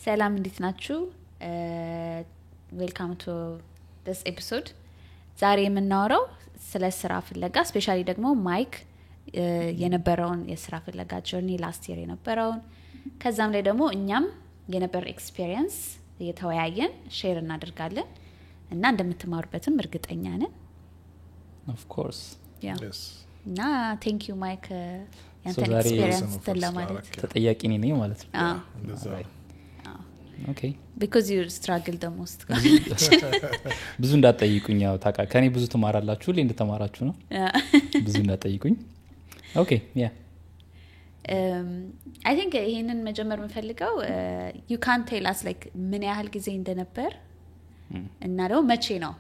ሰላም እንዴት ናችሁ? ዌልካም ቱ this episode። ዛሬ የምናወራው ስለ ስራ ፍለጋ ስፔሻሊ ደግሞ ማይክ የነበረውን የስራ ፍለጋ ጆርኒ ላስት ይር የነበረውን ከዛም ላይ ደግሞ እኛም የነበረ ኤክስፒሪየንስ እየተወያየን ሼር እናደርጋለን እና እንደምትማሩበትም እርግጠኛ ነን። Of course. Yeah. Yes. እና thank you ማይክ ያንተን ዛሬ ኤክስፒሪየንስ ተለማለት ተጠያቂ ነኝ ማለት ነው። እንደዛ Okay. because you struggle the most። ብዙ እንዳትጠይቁኝ ያው ታውቃ ከኔ ብዙ ትማራላችሁ ላይ እንደተማራችሁ ነው። ብዙ እንዳትጠይቁኝ። Okay, yeah. I think ይሄንን መጀመር የምፈልገው you can't tell us like ምን ያህል ጊዜ እንደነበር እና ደግሞ መቼ ነው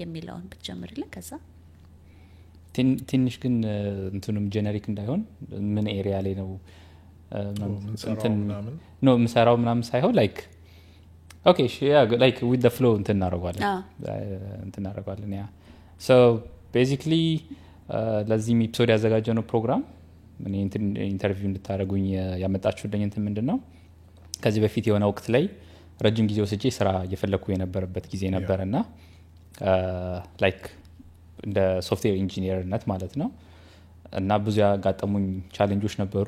የሚለውን ብትጀምርልን ከዛ ትንሽ ግን እንትኑም ጄነሪክ እንዳይሆን ምን ኤሪያ ላይ ነው ነው ምሰራው ምናምን ሳይሆን like okay yeah like with the flow እንትን እናደርጋለን ያ so basically ለዚህ ኤፒሶድ ያዘጋጀነው ፕሮግራም እኔ ኢንተርቪው እንድታደርጉኝ ያመጣችሁልኝ እንትን ምንድነው ከዚህ በፊት የሆነ ወቅት ላይ ረጅም ጊዜ ወስጄ ስራ እየፈለኩ የነበረበት ጊዜ ነበርና like እንደ ሶፍትዌር ኢንጂነርነት ማለት ነው እና ብዙ ያጋጠሙኝ ቻሌንጆች ነበሩ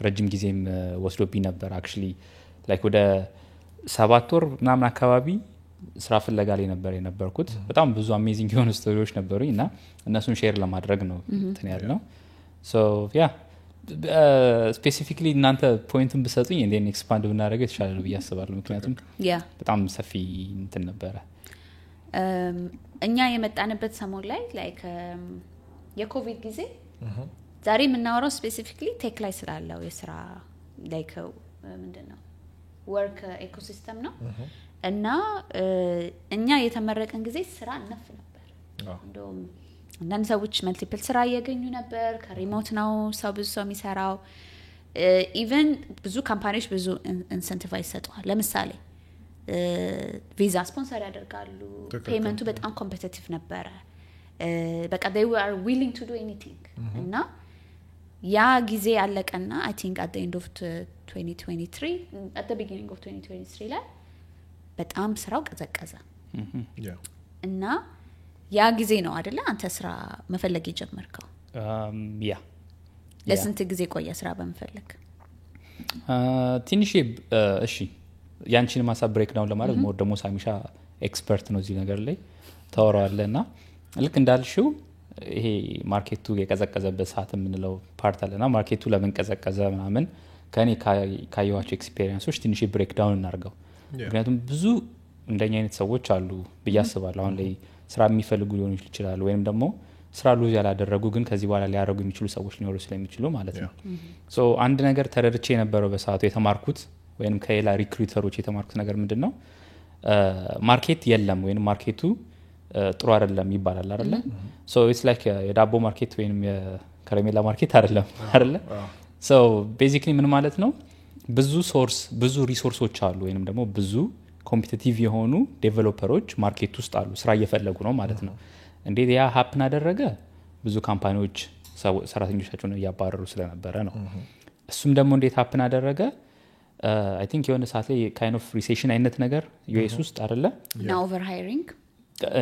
ረጅም ጊዜም ወስዶብኝ ነበር actually like ወደ 7 ወር ምናምን አካባቢ ስራ ፍለጋ ላይ ነበር የነበርኩት በጣም ብዙ አሜዚንግ የሆኑ ስቶሪዎች ነበሩኝ እና እነሱን ሼር ለማድረግ ነው እንትን ያልነው so yeah specifically እናንተ ፖይንቱን ብትሰጡኝ እንዴ ኤክስፓንድ ብናደርገው የተሻለ ነው ብዬ አስባለሁ ምክንያቱም በጣም ሰፊ እንትን ነበረ እኛ የመጣንበት ሰሞን ላይ like የኮቪድ ጊዜ ዛሬ የምናወራው ስፔሲፊካሊ ቴክ ላይ ስላለው የስራ like ምንድነው ወርክ ኢኮሲስተም ነው እና እኛ የተመረቀን ጊዜ ስራ ነፍ ነበር እንደውም አንዳንድ ሰዎች መልቲፕል ስራ እያገኙ ነበር ከሪሞት ነው ሰው ብዙ ሰው የሚሰራው ኢቨን ብዙ ካምፓኒዎች ብዙ ኢንሰንቲቫይዝ ሰጥተዋል ለምሳሌ ቪዛ ስፖንሰር ያደርጋሉ ፔመንቱ በጣም ኮምፒቲቲቭ ነበረ በቃ they were willing to do anything እና ያ ጊዜ አለቀና I think at the end of 2023 at the beginning of 2023 ላይ በጣም ስራው ቀዘቀዘ እና ያ ጊዜ ነው አይደለ አንተ ስራ መፈለግ የጀመርከው ያ ለስንት ጊዜ ቆየ ስራ በመፈለግ ትንሽ እሺ ያንቺን ማሳብ ብሬክ ዳውን ለማድረግ ሞር ደግሞ ሳሚሻ ኤክስፐርት ነው እዚህ ነገር ላይ ታወራለና ልክ እንዳልሽው ይሄ ማርኬቱ የቀዘቀዘበት ሰዓት የምንለው ፓርት አለና ማርኬቱ ለምን ቀዘቀዘ ምናምን ከኔ ካየዋቸው ኤክስፒሪየንሶች ትንሽ ብሬክ ዳውን እናርገው ምክንያቱም ብዙ እንደኛ አይነት ሰዎች አሉ በያስባለሁ አሁን ላይ ስራ የሚፈልጉ ሊሆኑ ይችላል ወይንም ደግሞ ስራ ሉዝ ያላደረጉ ግን ከዚህ በኋላ ሊያደርጉ የሚችሉ ሰዎች ሊኖሩ ስለሚችሉ ማለት ነው ሶ አንድ ነገር ተረድቼ የነበረው በሰዓቱ የተማርኩት ወይንም ከሌላ ሪክሩተሮች የተማርኩት ነገር ምንድነው ማርኬት የለም ወይንም ማርኬቱ ጥሩ አይደለም ይባላል አይደለ ሶ ኢትስ ላይክ የዳቦ ማርኬት ወይንም የከረሜላ ማርኬት አይደለም ሶ ቤዚክሊ ምን ማለት ነው ብዙ ሪሶርሶች አሉ ወይንም ደግሞ ብዙ ኮምፒቲቲቭ የሆኑ ዴቨሎፐሮች ማርኬት ውስጥ አሉ ስራ እየፈለጉ ነው ማለት ነው እንዴት ያ ሀፕን አደረገ ብዙ ካምፓኒዎች ሰራተኞቻቸውን እያባረሩ ስለነበረ ነው እሱም ደግሞ እንዴት ሀፕን አደረገ I think የሆነ ሰዓት ላይ kind of recession አይነት ነገር ዩኤስ ውስጥ አይደለ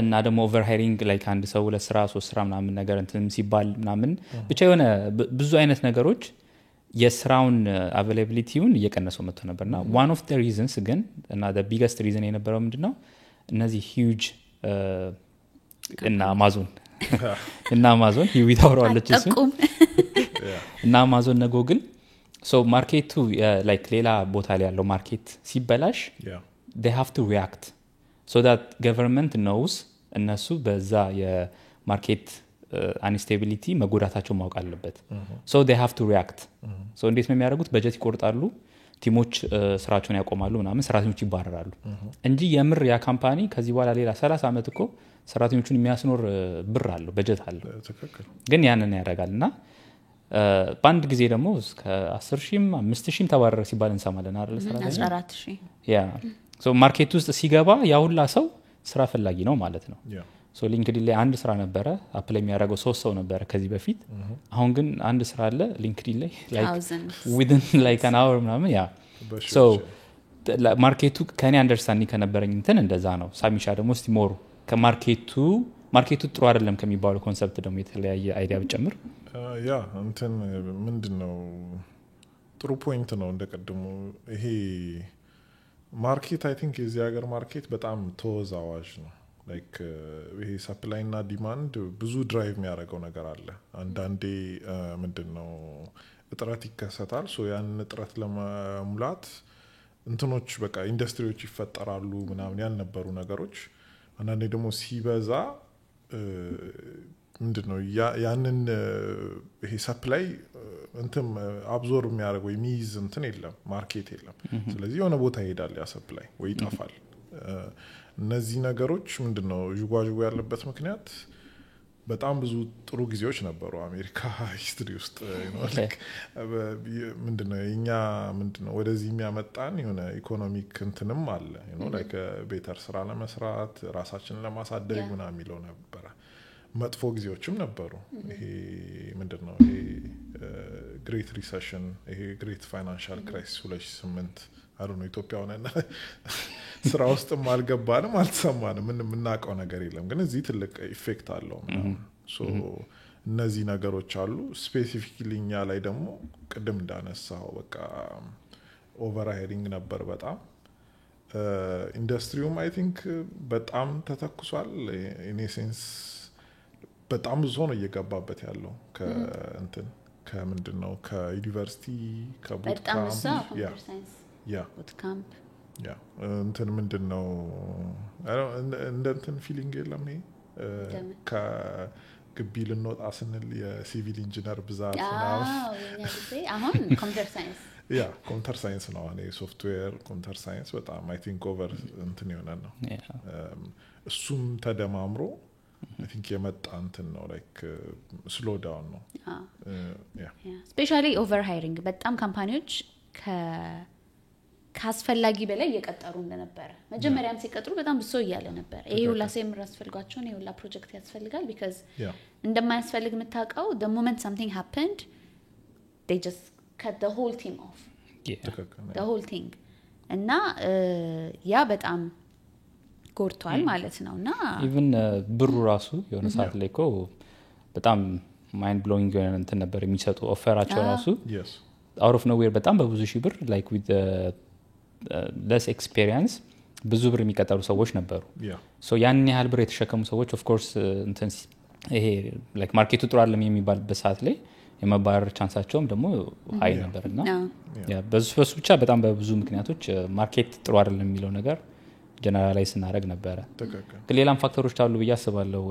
እና ደግሞ ኦቨር ሃይሪንግ like አንድ ሰው ለስራ 3 ስራ ምናምን ነገር እንትን ሲባል ምናምን ብቻ የሆነ ብዙ አይነት ነገሮች የስራውን availability-ውን እየቀነሰው መጥቶ ነበርና one of the reasons ግን እና the biggest reason የነበረው ምንድነው እነዚህ huge እና አማዞን ይዊታውራለች እሱ እና አማዞን ነው ጉግል so ማርኬቱ like ሌላ ቦታ ላይ ያለው ማርኬት ሲበላሽ they have to react so that government knows እነሱ በዛ የማርኬት አንስቴቢሊቲ መጎዳታቸው ማወቅ አለበት so they have to react so እንዴት ነው የሚያደርጉት በጀት ይቆርጣሉ ቲሞች ስራቸውን ያቆማሉ ምናምን ሰራተኞች ይባረራሉ እንጂ የምር ያ ካምፓኒ ከዚህ በኋላ ሌላ 30 አመት እኮ ሰራተኞቹን የሚያስኖር ብር አለው በጀት አለው ግን ያንን ያደርጋልና ባንድ ጊዜ ደግሞ እስከ 10,000 5,000 ተባረረ ሲባል እንሰማለን አይደል ሰራተኛ 14,000 ያ so ማርኬት ውስጥ ሲገባ ያ ሁላ ሰው ስራ ፈላጊ ነው ማለት ነው so ሊንክድኢን ላይ አንድ ስራ ነበረ አፕላይ የሚያደርገው 3 ሰው ነበረ ከዚህ በፊት አሁን ግን አንድ ስራ አለ ሊንክድኢን ላይ like within like an hour ምናምን ያ so ማርኬቱ ከኔ አንደርስታንዲንግ ከነበረኝ እንትን እንደዛ ነው። ሳሚሻ ደግሞ እስቲ ሞሩ ማርኬቱ ጥሩ አይደለም ከሚባለው ኮንሰፕት ደግሞ የተለያየ አይዲያ ብጨምር። ያ እንትን ምንድነው ጥሩ ፖይንት ነው እንደቀድሞ ይሄ ማርኬት አይ ቲንክ የዚህ ሀገር ማርኬት በጣም ተወዛዋዥ ነው። ላይክ ይሄ ሰፕላይ እና ዲማንድ ብዙ ድራይቭ የሚያደርገው ነገር አለ። አንዳንዴ ምንድነው እጥረት ይከሰታል። ሶ ያንን እጥረት ለመሙላት እንትኖች በቃ ኢንዱስትሪዎች ይፈጠራሉ ምናምን ያልነበሩ ነገሮች። አንዳንዴ ደግሞ ሲበዛ ምንድነው ያንን ይሄ ሰፕላይ እንትን አብዞርብ የሚያደርገው የሚይዝ እንትን የለም ማርኬት የለም። ስለዚህ የሆነ ቦታ ይሄዳል ያ ሰፕላይ ወይ ይጠፋል። እነዚህ ነገሮች ምንድነው ዥጓዥጉ ያለበት ምክንያት በጣም ብዙ ጥሩ ጊዜዎች ነበሩ አሜሪካ ሂስትሪ ውስጥ ምንድነው የኛ ምንድነው ወደዚህ የሚያመጣን የሆነ ኢኮኖሚክ እንትንም አለ ላይክ ቤተር ስራ ለመስራት ራሳችንን ለማሳደግ ምናምን የሚለው ነበረ። መጥፎ ጊዜዎችም ነበሩ። ይሄ ምንድነው ይሄ ግሬት ሪሰሽን ይሄ ግሬት ፋይናንሻል ክራይሲስ 2008 አሁን ኢትዮጵያ ሆነና ስራ ውስጥም አልገባንም አልተሰማንም ምንም እናቀው ነገር የለም። ግን እዚህ ትልቅ ኢፌክት አለው። ሶ እነዚህ ነገሮች አሉ። ስፔሲፊካሊ እኛ ላይ ደግሞ ቅድም እንዳነሳው በቃ ኦቨር ሃይሪንግ ነበር በጣም ኢንዱስትሪውም አይ ቲንክ በጣም ተተኩሷል። ኢን ሴንስ በጣም ብዙ ነው እየገባበት ያለው ከእንትን ከምንድነው ከዩኒቨርሲቲ ከቡት ካምፕ ያ ቡት ካምፕ ያ እንትን ምንድነው እንደ እንትን ፊሊንግ የለም ይሄ ከግቢ ልንወጣ ስንል የሲቪል ኢንጂነር ብዛት ምናምን የኛ ጊዜ አሁን ኮምፒውተር ሳይንስ ያ ኮምፒውተር ሳይንስ ነው እኔ ሶፍትዌር ኮምፒውተር ሳይንስ በጣም አይ ቲንክ ኦቨር እንትን ይሆናል ነው እሱም ተደማምሮ I think የመጣ እንትን ነው ላይክ ስሎ ዳውን ነው። ያ ስፔሻሊ ኦቨር ሃይሪንግ በጣም ካምፓኒዎች ካስፈላጊ በላይ እየቀጠሩ እንደነበረ መጀመሪያም ሲቀጥሩ በጣም ብዙ እያለ ነበር ይሄ ሁላ ሴምር ያስፈልጋቸው ነው ሁላ ፕሮጀክት ያስፈልጋል because እንደማያስፈልግ የምታውቀው the moment something happened they just cut the whole team off the whole thing እና ያ በጣም ጎርቷል ማለት ነውና ኢቭን ብሩ ራሱ የሆነ ሰዓት ላይ እኮ በጣም ማይንድ ብሎዊንግ የሆነ እንትን ነበር የሚሰጡ ኦፈራቸው ራሱ out of nowhere በጣም በብዙ ሺህ ብር like with the less experience ብዙ ብር የሚቀጠሩ ሰዎች ነበሩ። ሶ ያን ያህል ብር የተሸከሙ ሰዎች of course እንትን ይሄ like ማርኬቱ ጥሩ አይደለም የሚባልበት ሰዓት ላይ የመባረር ቻንሳቸውም ደግሞ ሃይ ነበርና ያ በሱ ብቻ በጣም በብዙ ምክንያቶች ማርኬት ጥሩ አይደለም የሚለው ነገር ጀነራላይዝ እናደርግ ነበረ። ሌላም ፋክተሮች አሉ ብዬ አስባለሁ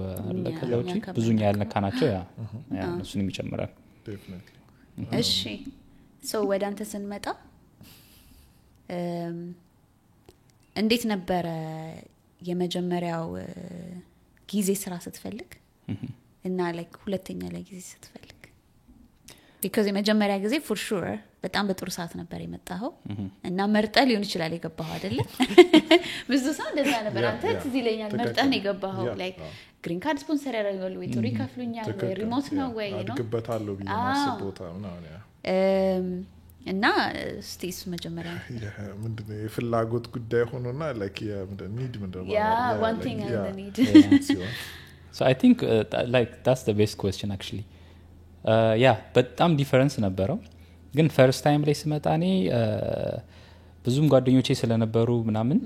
ለከለውጪ ብዙኛ ያልነካናቸው ያ እሱንም ይጨምራል definitely። እሺ ሶ ወደ አንተ ስንመጣ እንዴት ነበረ የመጀመሪያው ጊዜ ስራ ስትፈልግ እና like ሁለተኛ ላይ ጊዜ ስትፈልግ because የመጀመሪያ ጊዜ for sure በጣም በጥሩ ሰዓት ነበር የመጣው እና መርጠህ ሊሆን ይችላል የገባው አይደለ ብዙ ሰው እንደዛ ነበር አንተ እዚህ ለኛል መርጠህ ነው የገባው like ግሪን ካርድ ስፖንሰር ያደርጋሉ ወይ ቶሪ ከፍሉኛል ወይ ሪሞት ነው ወይ ነው አድግበታለሁ ቢማስ ቦታ ምናምን ያ እና ስቴስ መጀመሪያ ምንድነው የፍላጎት ጉዳይ ሆኖና like need ምንድነው one thing and the need so I think like that's the best question actually በጣም ዲፈረንስ ነበረው። ግን ፈርስት ታይም ላይ ስመጣኔ ብዙም ጓደኞቼ ስለነበሩ ምናምን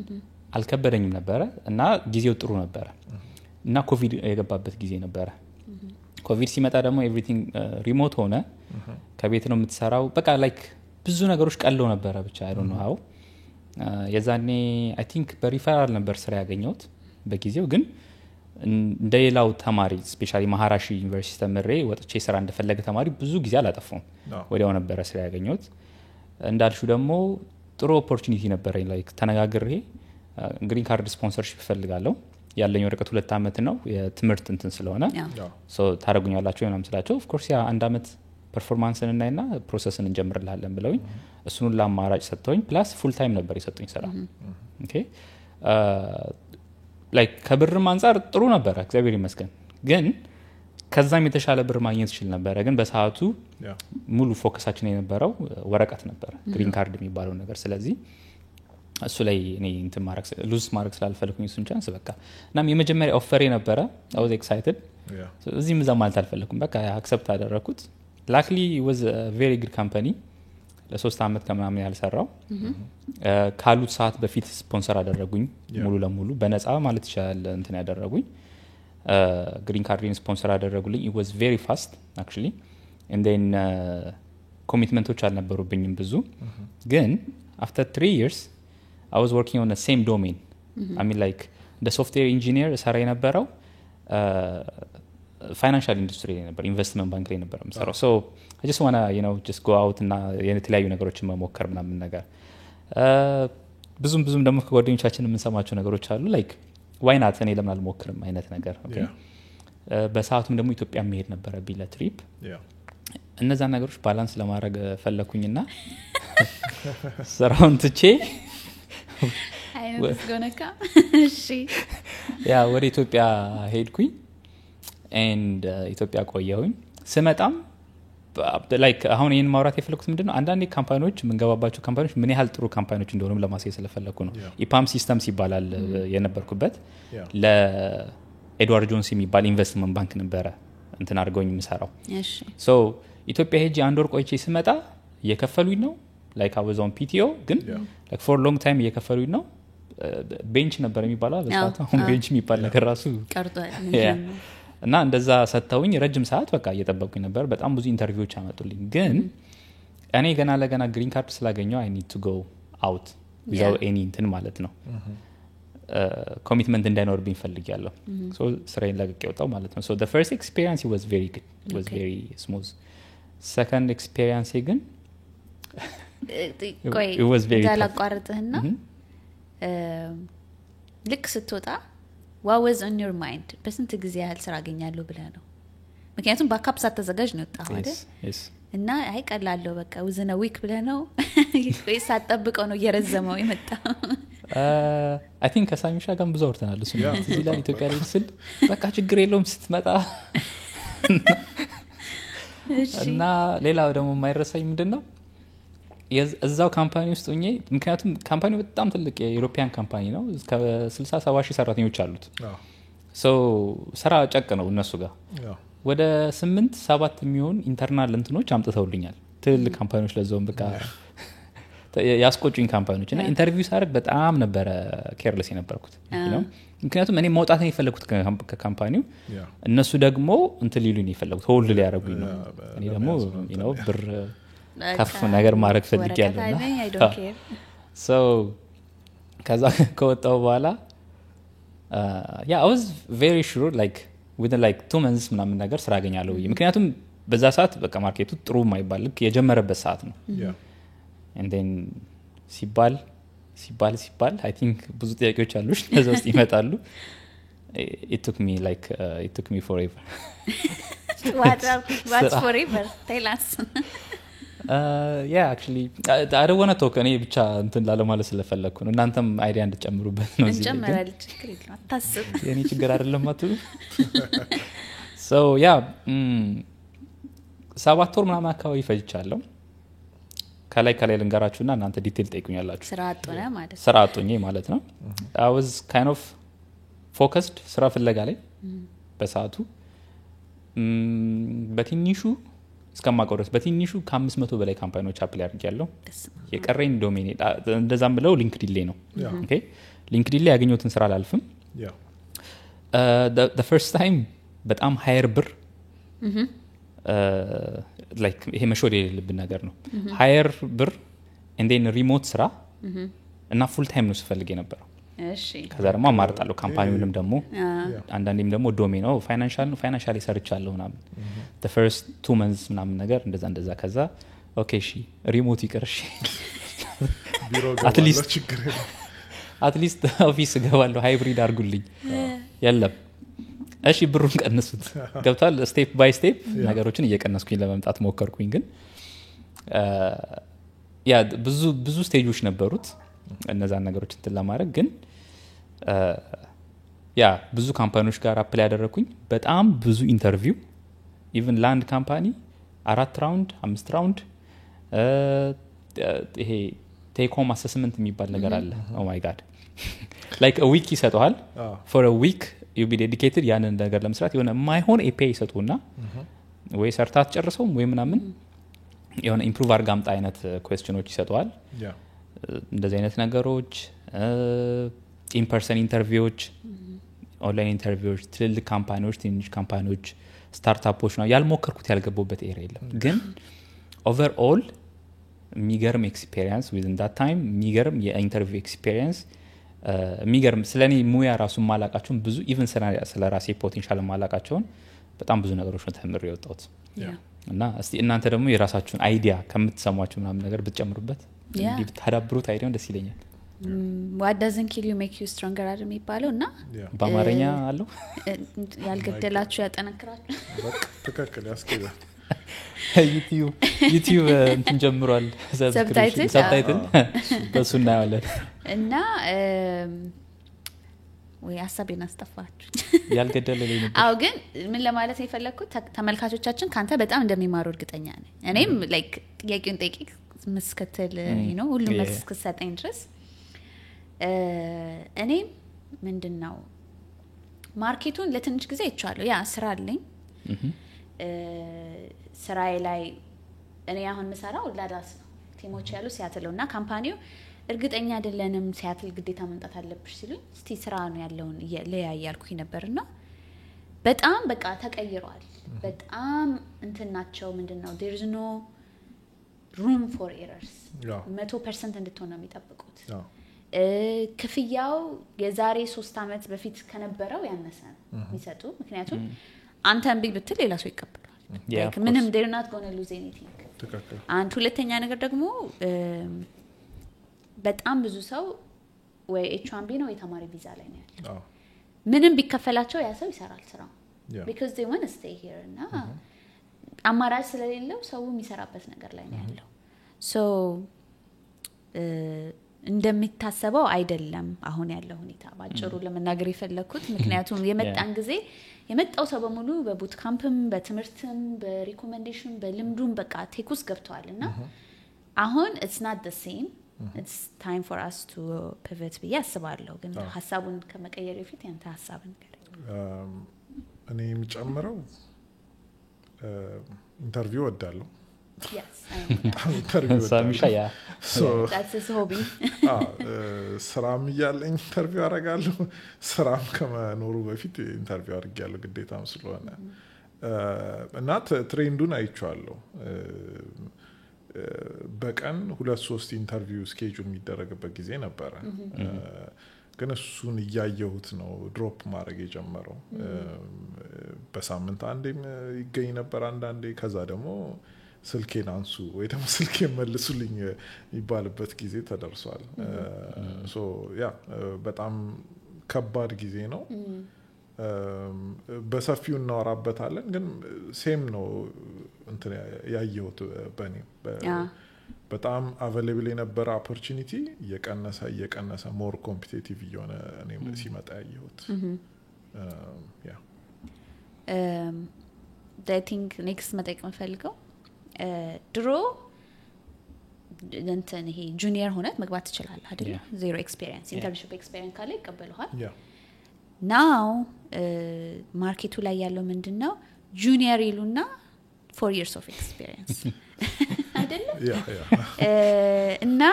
አልከበደኝም ነበረ እና ጊዜው ጥሩ ነበረ እና ኮቪድ የገባበት ጊዜ ነበረ። ኮቪድ ሲመጣ ደግሞ ኤቭሪቲንግ ሪሞት ሆነ ከቤት ነው የምትሰራው በቃ ላይክ ብዙ ነገሮች ቀለው ነበረ ብቻ I don't know how የዛኔ I think በሪፈራል ነበር ስራ ያገኘሁት በጊዜው። ግን እንደሌላው ተማሪ ስፔሻሊ ማሃራሺ ዩኒቨርሲቲ ተመሬ ወጥቼ ስራ እንደፈለገ ተማሪ ብዙ ጊዜ አላጠፋም ወዲያው ነበር ስራ ያገኘሁት። እንዳልሹ ደግሞ ጥሩ ኦፖርቹኒቲ ነበረኝ ላይክ ተነጋግሬ ግሪን ካርድ ስፖንሰርሺፕ ፈልጋለሁ ያለኝ ወረቀት 2 አመት ነው የትምህርት እንትን ስለሆነ ሶ ታረጉኛላችሁ ምናምን ስላቸው ኦፍ ኮርስ ያ 1 አመት ፐርፎርማንስን እናይና ፕሮሰስን እንጀምርላለን ብለውኝ እሱን ለማራጭ ሰጥተውኝ ፕላስ ፉል ታይም ነበር የሰጡኝ ስራ ኦኬ ላይክ ከብርም አንፃር ጥሩ ነበር እግዚአብሔር ይመስገን። ግን ከዛም የተሻለ ብር ማግኘት ይችላል ነበር። ግን በሰዓቱ ሙሉ ፎከሳችን የነበረው ወረቀት ነበር ግሪን ካርድ የሚባለው ነገር። ስለዚህ እሱ ላይ እኔ እንትን ሉዝ ማድረግ ስላልፈለኩኝ እሱን ቻንስ በቃ እናም የመጀመሪያ ኦፈር ነበረ I was excited እዚህም እዛ ማለት አልፈለኩም በቃ አክሰፕት አደረኩት ላክሊ was a very good company ለ3 አመት ከምናምን ያልሰራው ካሉት ሰዓት በፊት ስፖንሰር አደረጉኝ ሙሉ ለሙሉ በነፃ ማለት ይችላል እንትን ያደረጉኝ ግሪን ካርድን ስፖንሰር አደረጉልኝ it was very fast actually and then ኮሚትመንቶች አልነበሩብኝም ብዙ ግን after 3 years I was working on the same domain I mean like the software engineer ሰራ የነበረው ፋይናንሻል ኢንዱስትሪ ነበር ኢንቨስትመንት ባንክ ላይ ነበር የምሰራው so I just want to you know just go out እና የተለያዩ ነገሮችን መሞከር ምናምን ነገር ብዙም ደግሞ ከጓደኞቻችን የምንሰማቸው ነገሮች አሉ like why not እኔ ለምን አልሞክርም አይነት ነገር okay በሰዓቱም ደግሞ ኢትዮጵያ መሄድ ነበረብኝ ለትሪፕ እነዛ ነገሮች ባላንስ ለማድረግ ፈለኩኝና ስራውን ትቼ አይነት ጎነካ እሺ ያ ወደ ኢትዮጵያ ሄድኩኝ and ኢትዮጵያ ቆየሁኝ ስመጣም like አሁን ይሄን ማውራት የፈለኩት ምንድነው አንዳንዴ ካምፓኒዎች የምንገባባቸው ካምፓኒዎች ምን ያህል ጥሩ ካምፓኒዎች እንደሆኑ ለማሳየት ስለፈለኩ ነው ኢፓም ሲስተምስ ይባላል የነበርኩበት ለኤድዋርድ ጆንስ የሚባል ኢንቨስትመንት ባንክ ነበረ እንትን አድርገውኝ የምሰራው እሺ so ኢትዮጵያ ሄጄ አንድ ወር ቆይቼ ስመጣ እየከፈሉኝ ነው like I was on PTO ግን like for long time እየከፈሉኝ ነው ቤንች ነበር የሚባለው በሰዓቱ አሁን ቤንች የሚባል ነገር ራሱ ቀርቷል እና እንደዛ ሰጣውኝ ረጅም ሰዓት በቃ እየጠበቅኩኝ ነበር በጣም ብዙ ኢንተርቪዎች አመጡልኝ ግን እኔ ገና ለገና ግሪን ካርድ ስላገኘው I need to go out without any እንትን ማለት ነው ኮሚትመንት እንዳይኖርብኝ ፈልጊያለሁ so ስራዬን ለቅቄ ወጣው ማለት ነው so the first experience was very good it was very smooth second experience ግን ቆይ it was very ዳላቋርጥህና ልክ ስትወጣ what was on your mind በስንት ጊዜ ያህል ስራ አገኛለሁ ብለህ ነው ምክንያቱም ባካፕ ሳትዘጋጅ ነው ወጣው አይደል yes እና አይቀላለው በቃ within a week ብለህ ነው ወይ ሳትጠብቀው ነው እየረዘመው የመጣው I think ከሳሚሻ ጋር ብዙ አውርተናል እሱ እዚህ ላይ ኢትዮጵያ ላይ ስል በቃ ችግር የለውም ስትመጣ እና ሌላው ደግሞ የማይረሳኝ ምንድነው እዛው ካምፓኒ ውስጥ ሆኜ ምክንያቱም ካምፓኒው በጣም ትልቅ የዩሮፒያን ካምፓኒ ነው እስከ 60-70 ሺህ ሰራተኞች አሉት so ስራ ጨቅ ነው እነሱ ጋር ወደ 8-7 የሚሆን ኢንተርናል እንትኖች አምጥተውልኛል ትልቅ ካምፓኒዎች ለዛውም በቃ ያስቆጩኝ ካምፓኒዎች እና ኢንተርቪው ሳደርግ በጣም ነበረ ኬርለስ የነበርኩት ምክንያቱም እኔ መውጣት ነው የፈለኩት ከካምፓኒው እነሱ ደግሞ እንትን ሊሉኝ የፈለኩት ሆልድ ሊያደርጉኝ ነው እኔ ደግሞ you know ብር ከፍ ነገር ማድረግ ፈልጊያለሁና so ከዛ ከወጣው በኋላ I was very sure like within like 2 months ምናምን ነገር ስራ አገኛለሁ ምክንያቱም በዛ ሰዓት በቃ ማርኬቱ ጥሩ የማይባል ልክ የጀመረበት ሰዓት ነው and then ሲባል I think ብዙ ጥያቄዎች አሉሽ ለዛ ውስጥ ይመጣሉ it took me forever what's forever tell us yeah actually I don't want to talk እኔ ብቻ እንትን ላለማለት ስለፈለኩ ነው እናንተም አይዲያ እንድጨምሩበት ነው እዚህ እንጨምራለን ችግር የለም አታስብ የኔ ችግር አይደለም አትሉ so yeah 7 ወር ምናምን አካባቢ ፈጅቻለሁ ከላይ ልንገራችሁና እናንተ ዲቴል ጠይቁኛላችሁ ስራ አጥቶኝ ማለት ነው I was kind of focused ስራ ፍለጋ ላይ በሰዓቱ በትንሹ እስከማቆረጥ በትንሹ ከ500 በላይ ካምፓኒዎች አፕላይ አድርጌያለሁ የቀረኝ ዶሜን እንደዛም ብለው ሊንክድኢን ላይ ነው ኦኬ ሊንክድኢን ላይ ያገኘሁትን ስራ አላልፍም the first time በጣም ሃየር ብር like ይሄ መሾድ የሌለብን ነገር ነው ሃየር ብር and then ሪሞት ስራ እና ፉል ታይም ነው ስፈልግ የነበረው እሺ ከዛ ደግሞ አማርጣለሁ ካምፓኒውንም ደግሞ አንዳንዴም ደግሞ ዶሜን ነው ፋይናንሻሊ ሰርቻለሁ ምናምን the first 2 months ምናምን ነገር እንደዛ ከዛ ኦኬ እሺ ሪሞት ይቀርሽ ቢሮ ገባለሁ ችግር የለም አትሊስት ኦፊስ ገባለሁ ሃይብሪድ አድርጉልኝ የለም እሺ ብሩን ቀንሱት ገብታል ስቴፕ ባይ ስቴፕ ነገሮችን እየቀነስኩኝ ለመምጣት ሞከርኩኝ ግን ያ ብዙ ስቴጆች ነበሩት እነዛን ነገሮች እንትን ለማድረግ ግን ያ ብዙ ካምፓኒዎች ጋር አፕላይ ያደረኩኝ በጣም ብዙ ኢንተርቪው ኢቭን ላንድ ካምፓኒ 4 ራውንድ 5 ራውንድ ይሄ ቴክ ሆም አሰስመንት የሚባል ነገር አለ ኦ ማይ ጋድ like a week ይሰጣል for a week you be dedicated ያንን ነገር ለመስራት የሆነ ማይሆን ኤፒአይ ይሰጡና ወይ ሰርታት ጨርሰው ወይ ምናምን የሆነ ኢምፕሩቭ አርጋ አምጣ አይነት ኩዌስቸኖች ይሰጣል እንደዚህ አይነት ነገሮች ኢን ፐርሰን ኢንተርቪዎች ኦንላይን ኢንተርቪዎች ትልልቅ ካምፓኒዎች ትንሽ ካምፓኒዎች ስታርታፖች ነው ያልሞከርኩት ያልገባሁበት ኤሪያ የለም ግን ኦቨርኦል የሚገርም ኤክስፒሪየንስ within that time የሚገርም የኢንተርቪው ኤክስፒሪየንስ የሚገርም ስለኔ ሙያ ራሱ ማላቃቸውን ብዙ ኢቭን ስለ ራሴ ፖቴንሻል ማላቃቸውን በጣም ብዙ ነገሮች ነው ተምሬ የወጣሁት እና እስቲ እናንተ ደግሞ የራሳችሁን አይዲያ ከምትሰሟቸው ምናምን ነገር ብትጨምሩበት እንዲህ ብታዳብሩት አይዲያውን ደስ ይለኛል what doesn't kill you make you stronger አይደል የሚባለው እና በአማርኛ አለው ያልገደላችሁ ያጠነክራችሁ በቃ ተከክለ ያስከያ ዩቲዩብ እንትን ጀምሯል ሰብታይትል በሱ እናያለን እና ወይ ሀሳቤን አስጠፋችሁ ያልገደለልኝ ነበር አው ግን ምን ለማለት የፈለኩት ተመልካቾቻችን ካንተ በጣም እንደሚማሩ እርግጠኛ ነኝ እኔም ላይክ ጥያቄውን ጠይቂ መስከተል ሁሉም መስከሰጠኝ ድረስ እኔም ምንድነው ማርኬቱን ለትንሽ ጊዜ ይቻላል ያ ስራ አለኝ ስራዬ ላይ እኔ አሁን መሰራው ላዳስ ነው ቲሞች ያሉ ሲያትለውና ካምፓኒው እርግጠኛ አይደለንም ሲያትል ግዴታ መምጣት አለብሽ ሲሉኝ እስቲ ስራ ነው ያለውን ለያያልኩኝ ነበርና በጣም በቃ ተቀይሯል በጣም እንትናቸው ምንድነው there is no room for errors 100% እንድትሆን ነው የሚጠብቁት ክፍያው የዛሬ 3 አመት በፊት ከነበረው ያነሰ ነው የሚሰጡ ምክንያቱም አንተ እንቢ ብትል ሌላ ሰው ይቀበላል like ምንም they're not going to lose anything አንድ ሁለተኛ ነገር ደግሞ በጣም ብዙ ሰው ወይ H1B ነው የተማሪ ቪዛ ላይ ነው ያለው ምንም ቢከፈላቸው ያ ሰው ይሰራል ስራው because they want to stay here እና አማራጭ ስለሌለው ሰው የሚሰራበት ነገር ላይ ነው ያለው so እንደሚታሰበው አይደለም አሁን ያለው ሁኔታ ባጭሩ ለመናገር የፈለኩት ምክንያቱም የመጣን ጊዜ የመጣው ሰው በሙሉ በቡት ካምፕም በትምርትም በሪኮሜንዴሽን በልምዱም በቃ ቴኩስ ገብቷልና አሁን it's not the same it's time for us to pivot ብያስባለሁ ግን ሐሳቡን ከመቀየር በፊት ያንተ ሐሳብ ነገር እኔ የሚጨምረው ኢንተርቪው ወዳለሁ yes ኢንተርቪው ሳሚሻ ያ so that's his hobby ስራም ያለኝ ኢንተርቪው አደርጋለሁ ስራም ከመኖሩ በፊት ኢንተርቪው አድርጌያለሁ ግዴታም ስለሆነ እና ትሬንዱን አይቻለሁ በቀን 2-3 ኢንተርቪው ስኬጁል የሚደረግበት ጊዜ ነበር ግን እሱን ያያየሁት ነው ድሮፕ ማድረግ የጀመረው በሳምንት አንዴም ይገኝ ነበር አንዳንዴ ከዛ ደግሞ ስልኬን አንሱ ወይ ደግሞ ስልኬን መልሱልኝ ይባልበት ጊዜ ተደርሷል ሶ ያ በጣም ከባድ ጊዜ ነው በሰፊው እናወራበታለን ግን ሴም ነው እንትን ያየሁት በኔ በጣም አቬሌብል የነበረ ኦፖርቹኒቲ እየቀነሰ ሞር ኮምፒቲቲቭ የሆነ እኔም ሲመጣ ያየሁት ያ I think next መጠየቅ የምፈልገው ድሮ እንትን ይሄ ጁኒየር ሆነ መግባት ይችላል አይደል ዜሮ ኤክስፒሪየንስ ኢንተርንሺፕ ኤክስፒሪየንስ ካለ ይቀበሉሃል now ማርኬቱ ላይ ያለው ምንድነው ጁኒየር ይሉና 4 years of experience አይደል እና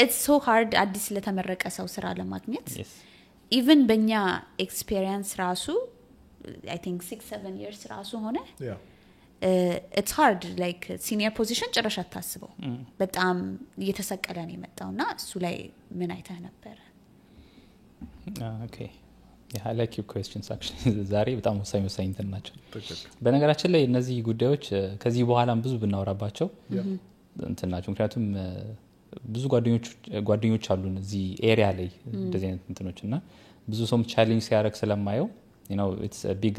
it's so hard አዲስ ለተመረቀ ሰው ስራ ለማግኘት even በእኛ ኤክስፒሪየንስ ራሱ I think 6-7 years ራሱ ሆነ it's hard like senior position ጨረሻ ታስበው በጣም እየተሰቀለ ነው የመጣውና እሱ ላይ ምን አይተህ ነበር okay yeah I like your questions actually ዛሬ በጣም ወሳኝ እንትን ናቸው በነገራችን ላይ እነዚህ ጉዳዮች ከዚህ በኋላም ብዙ ብናወራባቸው እንትን ናቸው ምክንያቱም ብዙ ጓደኞች አሉን እዚህ ኤሪያ ላይ እንደዚህ አይነት እንትኖችና ብዙ ሰው ቻሌንጅ ሲያደርግ ስለማየው you know it's a big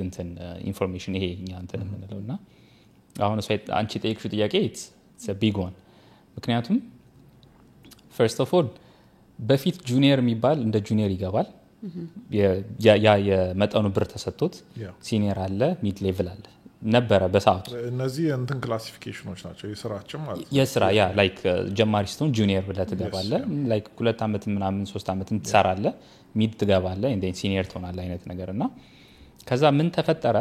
information ይሄ እኛ እንትን የምንለውና አሁን አንቺ ጠይቅሽው ጥያቄ it's a big one ምክንያቱም first of all በፊት ጁኒየር የሚባል እንደ ጁኒየር ይገባል ያ የመጠኑ ብር ተሰጥቶት ሲኒየር አለ ሚድ ሌቭል አለ ነበረ በሰዓቱ እነዚህ እንትን ክላሲፊኬሽኖች ናቸው የስራችን ማለት ነው የስራ ያ ላይክ ጀማሪ ስትሆን ጁኒየር ብለህ ትገባለህ ላይክ 2 አመት ምናምን 3 አመት ትሰራለህ ሚድ ትገባለህ እንደ ሲኒየር ትሆናለህ አይነት ነገር እና ከዛ ምን ተፈጠረ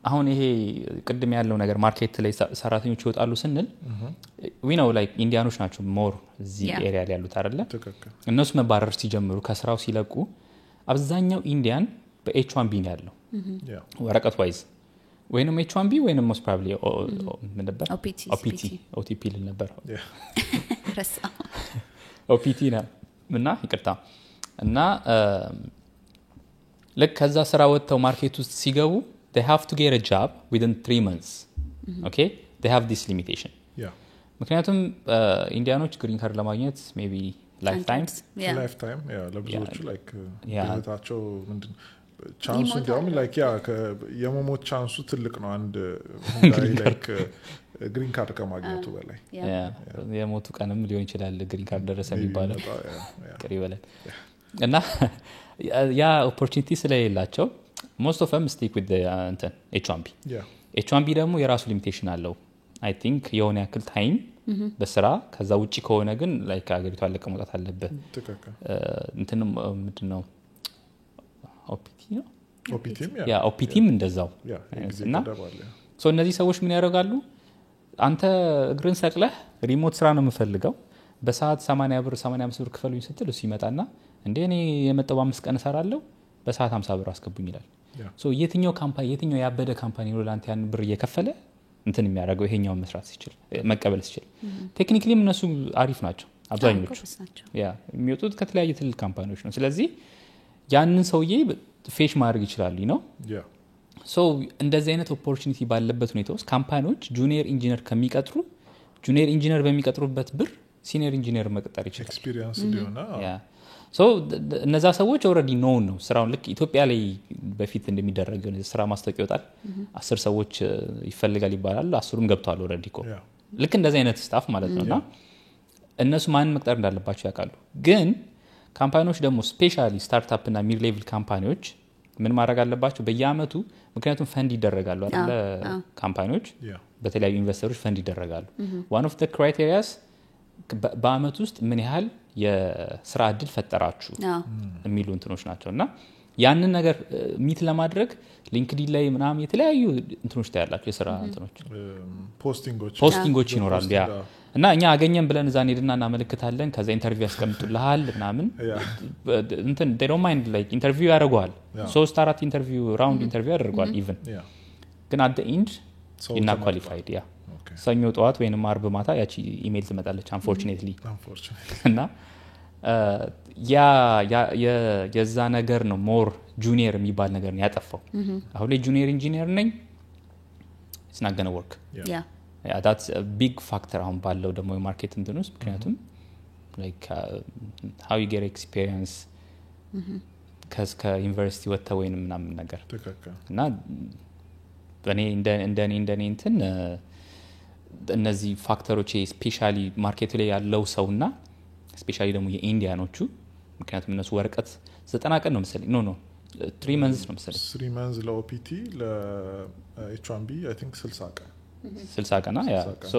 አሁን ይሄ ቅድም ያለው ነገር ማርኬት ላይ ሰራተኞች ይወጣሉ ስንል we know like ኢንዲያኖች ናቸው ሞር እዚህ ኤሪያ ላይ ያሉት አይደለ እነሱ መባረር ሲጀምሩ ከስራው ሲለቁ አብዛኛው ኢንዲያን በኤች1ቢ ነው ያለው ወረቀት ዋይዝ ወይንም ኤች1ቢ ወይንም most probably ምን ነበር ኦቲፒ ል ነበር ኦፒቲ ነው እና ይቅርታ እና ልክ ከዛ ስራ ወጥተው ማርኬት ውስጥ ሲገቡ they have to get a job within 3 months okay they have this limitation ምክንያቱም ኢንዲያኖች ግሪን ካርድ ለማግኘት maybe lifetime ለብዙዎቹ like ህይወታቸው ምንድን ቻንሱ እንዲያውም like የመሞት ቻንሱ ትልቅ ነው አንድ ጉዳይ like ግሪን ካርድ ከማግኘቱ በላይ የሞቱ ቀንም ሊሆን ይችላል ግሪን ካርድ ደረሰ የሚባለው ቅሪ በላይ እና ያ ኦፖርቹኒቲ ስለሌላቸው most of them stick with the H1B H1B ደግሞ የራሱ ሊሚቴሽን አለው I think የሆነ ያክል ታይም በስራ ከዛ ውጪ ከሆነ ግን ላይክ አገሪቷ ለቀ መውጣት አለበት እንትንም ምንድነው ኦፒቲ ነው ኦፒቲም እንደዛው እና ሶ እነዚህ ሰዎች ምን ያደርጋሉ አንተ እግርን ሰቅለህ ሪሞት ስራ ነው የምፈልገው በሰዓት 80 ብር 85 ብር ክፈሉኝ ስትል እሱ ይመጣና እንዴ እኔ የመጣው 5 ቀን እሰራለሁ በሰዓት 50 ብር አስገቡኝ ይላል ሶ የትኛው ካምፓኒ የትኛው ያበደ ካምፓኒ ነው ላንተ ያን ብር እየከፈለ እንትን የሚያደርገው ይሄኛው መስራት ሲችል መቀበል ሲችል ቴክኒካሊ እነሱ አሪፍ ናቸው አብዛኞቹ ያ የሚወጡት ከተለያየ ትልቅ ካምፓኒዎች ነው ስለዚህ ያንን ሰውዬ ፌሽ ማድረግ ይችላል ነው ሶ እንደዚህ አይነት ኦፖርቹኒቲ ባለበት ሁኔታ ውስጥ ካምፓኒዎች ጁኒየር ኢንጂነር ከሚቀጥሩ ጁኒየር ኢንጂነር በሚቀጥሩበት ብር ሲኒየር ኢንጂነር መቅጠር ይችላል ኤክስፒሪየንስ ሊሆና ሶ እነዛ ሰዎች ኦሬዲ ኖው ነው ስራውን ልክ ኢትዮጵያ ላይ በፊት እንደሚደረግ ስራ ማስታወቂያ ይወጣል 10 ሰዎች ይፈልጋል ይባላል 10ም ገብተዋል ኦሬዲ ኮ ልክ እንደዚህ አይነት ስታፍ ማለት ነውና እነሱ ማን መቅጠር እንዳለባቸው ያውቃሉ ግን ካምፓኒዎች ደግሞ ስፔሻሊ ስታርታፕ እና ሚድ ሌቭል ካምፓኒዎች ምን ማድረግ አለባቸው በየአመቱ ምክንያቱም ፈንድ ይደረጋሉ አይደል ካምፓኒዎች በተለያዩ ኢንቨስተሮች ፈንድ ይደረጋሉ one of the criteria በአመት ውስጥ ምን ያህል የስራ እድል ፈጠራችሁ የሚሉ እንትኖች ናቸውና ያንን ነገር ሚት ለማድረግ ሊንክድኢን ላይ ምናምን የተለያዩ እንትኖች ታያላችሁ የስራ እንትኖች ፖስቲንጎች ይኖራሉ ያ እና እኛ አገኘን ብለን እዛን ሄድና እናመለክታለን ከዛ ኢንተርቪው ያስቀምጡልሃል ምናምን እንትን they don't mind like ኢንተርቪው ያደርጓል 3-4 ኢንተርቪው ራውንድ ኢንተርቪው ያደርጓል even ግን at the end you're not qualified ያ ሰኞ ጠዋት ወይንም አርብ ማታ ያቺ ኢሜል ትመጣለች unfortunately እና የዛ ነገር ነው ሞር ጁኒየር የሚባል ነገር ነው ያጠፋው አሁን ላይ ጁኒየር ኢንጂነር ነኝ it's not going to work yeah that's a big factor አሁን ባለው ደግሞ የማርኬት እንትን ውስጥ ምክንያቱም like how you get experience ከዩኒቨርሲቲ ወጥተህ ወይንም ምናምን ነገር እና በኔ እንደኔ እንትን እነዚህ ፋክተሮች ስፔሻሊ ማርኬት ላይ ያለው ሰውና ስፔሻሊ ደግሞ የኢንዲያኖቹ ምክንያቱም እነሱ ወረቀት 90 ቀን ነው መሰለኝ ኖ 3 months ነው መሰለኝ 3 months ለኦፒቲ ለኤች1ቢ I think 60 ቀን 60 ቀና ያ ሶ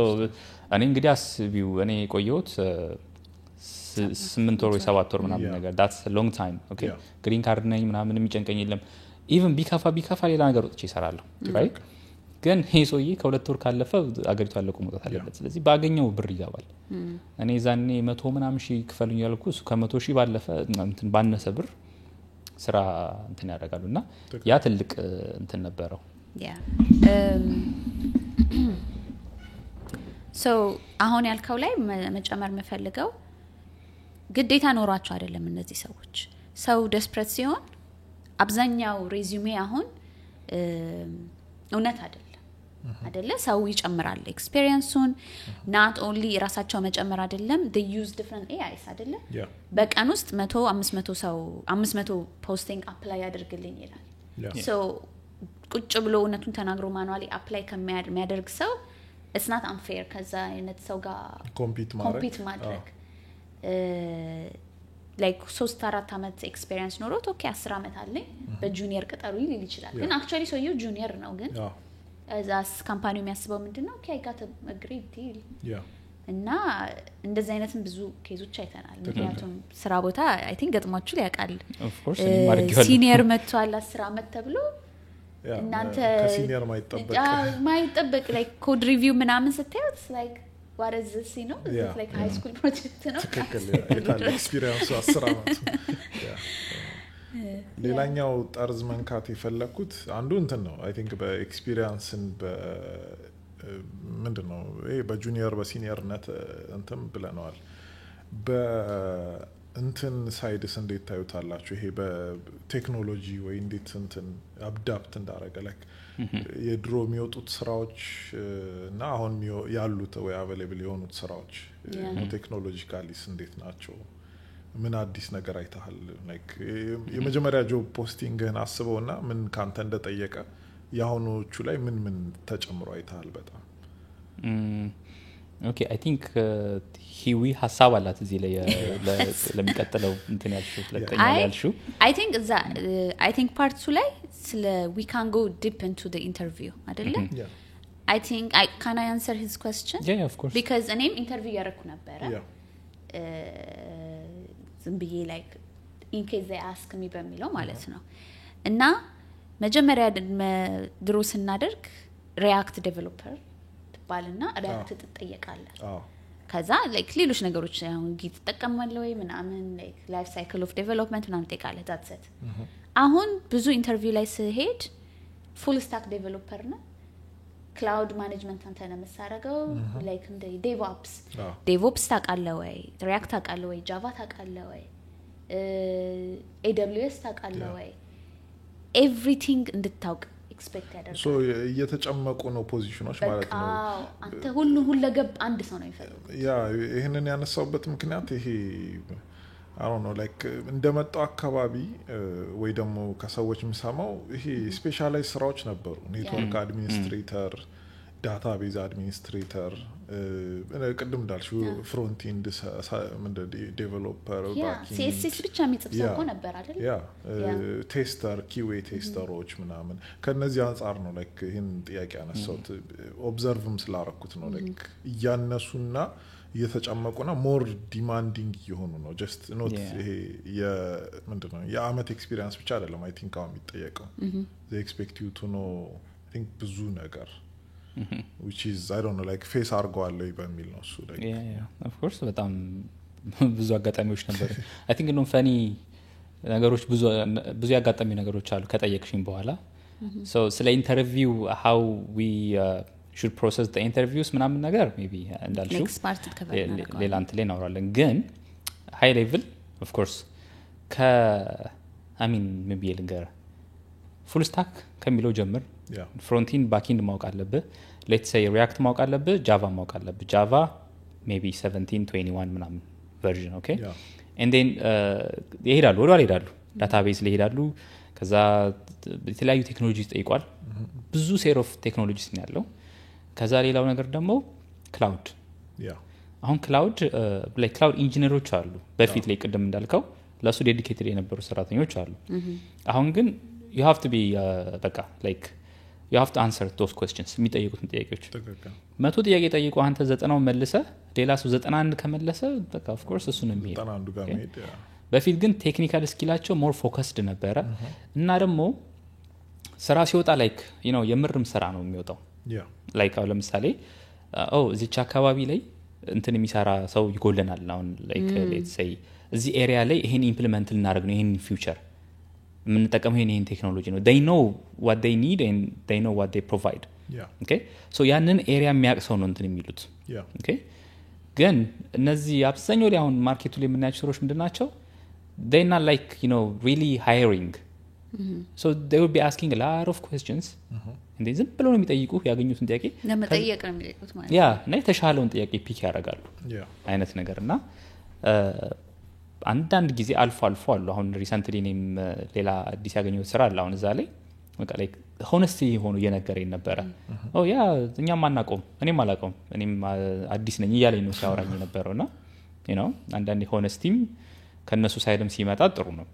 እኔ እንግዲህ አስቢው እኔ ቆየሁት 8 ወር ወይ 7 ወር ምናምን ነገር that's a long time okay ግሪን ካርድ ነኝ ምናምን የሚጨንቀኝ የለም even ቢካፋ ሌላ ነገር ወጥቼ እሰራለሁ right ግን ይሄ ሰውዬ ከሁለት ወር ካለፈ አገሪቱ ያለቁ መውጣት አለበት ስለዚህ ባገኘው ብር ይገባል እኔ ዛኔ 100 ምናምን ሺህ ክፈሉኝ ያልኩ እሱ ከ100 ሺህ ባለፈ እንትን ባነሰ ብር ስራ እንትን ያደርጋሉና ያ ትልቅ እንትን ነበረው ሶ አሁን ያልከው ላይ መጨመር የምፈልገው ግዴታ ኖሯቸው አይደለም እነዚህ ሰዎች ሰው ዴስፕሬት ሲሆን አብዛኛው ሬዚዩሜ አሁን እውነት አይደለ ሰው ይጨምራል ኤክስፒሪየንሱን not only ራሳቸው መጨመር አይደለም they use different AIs አይደለ በቀን ውስጥ 100 500 ሰው 500 ፖስቲንግ አፕላይ ያደርግልኝ ይላል so ቁጭ ብሎ እውነቱን ተናግሮ ማኑዋሊ አፕላይ ከሚያደርግ ሰው it's not unfair ከዛ አይነት ሰው ጋር ኮምፒት ማድረግ like 3-4 አመት ኤክስፒሪየንስ ኖሮት ኦኬ 10 አመት አለኝ በጁኒየር ቅጠሩ ይል ይችላል ግን actually ሰውየው ጁኒየር ነው ግን እዛስ ካምፓኒው የሚያስበው ምንድነው ኦኬ አይ ጋት አ ግሬት ዲል እና እንደዚህ አይነትም ብዙ ኬዞች አይተናል ምክንያቱም ስራ ቦታ አይ ቲንክ ገጥሟችሁ ያውቃል ሲኒየር መጥቷል 10 አመት ተብሎ እናንተ ከሲኒየር ማይጠበቅ like code review ምናምን ስታዩት like what is this you know it's like high school project ነው የታለ ኤክስፒሪየንስ 10 አመት ሌላኛው ጠርዝ መንካት የፈለኩት አንዱ እንትን ነው አይ ቲንክ በኤክስፒሪየንስን ምንድነው ይሄ በጁኒየር በሲኒየርነት እንትን ብለናል በእንትን ሳይድስ እንዴት ታዩታላችሁ ይሄ በቴክኖሎጂ ወይ እንዴት እንትን አዳፕት እንዳረገ ላይክ የድሮ የሚወጡት ስራዎች እና አሁን ያሉት ወይ አቬሌብል የሆኑት ስራዎች ቴክኖሎጂካሊስ እንዴት ናቸው ምን አዲስ ነገር አይተሃል ላይክ የመጀመሪያ ጆብ ፖስቲንግን አስበውና ምን ካንተ እንደጠየቀ ያሁኖቹ ላይ ምን ተጨምሮ አይተሃል በጣም ኦኬ አይ ቲንክ ሂዊ ሐሳብ አላት እዚህ ላይ ለሚቀጥለው እንትን ያልሽው ለቀኛ ያልሽው አይ ቲንክ እዛ አይ ቲንክ ፓርት 2 ላይ ስለ we can go deep into the interview አይደለ I think can I answer his question yeah of course because እኔም ኢንተርቪው ያረኩ ነበር ዝም ብዬ like in case they ask me በሚለው ማለት ነው እና መጀመሪያ ድሮ ስናደርግ ሪያክት ዴቨሎፐር ትባልና ሪያክት ትጠየቃለህ ከዛ like ሌሎች ነገሮች አሁን ጊት ተጠቀማለህ ወይ ምናምን like life cycle of development ምናምን ትጠይቃለህ that's it አሁን ብዙ ኢንተርቪው ላይ ስሄድ full stack developer ነው cloud management አንተ ነው የምትሰራው like እንደ DevOps ታውቃለህ ወይ React ታውቃለህ ወይ Java ታውቃለህ ወይ AWS ታውቃለህ ወይ everything እንድታውቅ ኤክስፔክት ያደርጋል ሶ እየተጨመቁ ነው ፖዚሽኖች ማለት ነው አንተ ሁለገብ አንድ ሰው ነው የሚፈልገው ያ ይሄንን ያነሳውበት ምክንያት ይሄ I don't know like እንደመጣው አካባቢ ወይ ደግሞ ከሰዎች ምሳማው ይሄ ስፔሻላይዝ ስራዎች ነበሩ ኔትወርክ አድሚኒስትሬተር ዳታቤዝ አድሚኒስትሬተር ቅድም እንዳልሽው ፍሮንት ኢንድ ዴቨሎፐር ባኪንግ CSS ብቻ የሚጽፍ ሰው ነበር አይደል ያ ቴስተር QA ቴስተሮች ምናምን ከነዚህ አንፃር ነው like ይሄን ጥያቄ ያነሳሁት ኦብዘርቭም ስላረኩት ነው like ያነሱና እየተጨመቁና ሞር ዲማንዲንግ የሆኑ ነው just not ይሄ ምንድነው የአመት ኤክስፒሪየንስ ብቻ አይደለም I think አሁን የሚጠየቀው they expect you to know I think ብዙ ነገር which is I don't know like face አርጓል በሚል ነው እሱ like yeah of course በጣም ብዙ አጋጣሚዎች ነበር I think ነው ፈኒ ነገሮች ብዙ ያጋጣሚ ነገሮች አሉ ከጠየቅሽኝ በኋላ so ስለ ኢንተርቪው how we should process the interviews ምናምን ነገር maybe እንዳልሽው ሌላ እንትን ላይ እናወራለን ግን high level of course I mean maybe ልንገር full stack ከሚለው ጀምር front end back end ማወቅ አለብህ let's say react ማወቅ አለብህ java ማወቅ አለብህ java maybe 1721 ምናምን version okay and then ይሄዳሉ ወደኋላ ይሄዳሉ database ላይ ይሄዳሉ ከዛ የተለያዩ ቴክኖሎጂስ ጠይቋል ብዙ ሴር ኦፍ ቴክኖሎጂስ ነው ያለው ከዛ ሌላው ነገር ደግሞ ክላውድ አሁን ክላውድ ላይ ክላውድ ኢንጂነሮች አሉ በፊት ላይ ቅድም እንዳልከው ለሱ ዴዲኬትድ የነበሩ ሰራተኞች አሉ አሁን ግን you have to be በቃ like you have to answer those questions የሚጠይቁትን ጥያቄዎች መቶ ጥያቄ ጠይቁ አንተ 90 መልሰ ሌላ ሰው 91 ከመለሰ በቃ of course እሱ ነው የሚሄድ 91 ጋር መሄድ በፊት ግን ቴክኒካል ስኪላቸው ሞር ፎከስድ ነበረ እና ደግሞ ስራ ሲወጣ like you know የምርም ስራ ነው የሚወጣው like አሁን ለምሳሌ እዚች አካባቢ ላይ እንትን የሚሰራ ሰው ይጎለናል አሁን like let's say እዚህ ኤሪያ ላይ ይሄን ኢምፕሊመንት ልናደርግ ነው ይሄን ፊውቸር የምንጠቀመው ይሄን ቴክኖሎጂ ነው they know what they need and they know what they provide okay so ያንን ኤሪያ የሚያቅሰው ነው እንትን የሚሉት okay ግን እነዚህ አብዛኛው ላይ አሁን ማርኬቱ ላይ የምናያቸው ስራዎች ምንድናቸው they not like you know really hiring so they will be asking a lot of questions እንዴ ዝም ብለው ነው የሚጠይቁ ያገኙትን ጥያቄ ለመጠየቅ ነው የሚጠይቁት ማለት ያ እና የተሻለውን ጥያቄ ፒክ ያደርጋሉ አይነት ነገርና አንዳንድ ጊዜ አልፎ አሉ አሁን ሪሰንትሊ እኔም ሌላ አዲስ ያገኘሁት ስራ አለ አሁን እዛ ላይ በቃ ላይ ሆነስቲ ሆኖ እየነገረኝ ነበረ ያ እኛም አናውቀውም እኔም አላውቀውም እኔም አዲስ ነኝ እያለኝ ነው ሲያወራኝ ነበረውና you know አንዳንዴ ሆነስቲም ከነሱ ሳይድም ሲመጣ ጥሩ ነው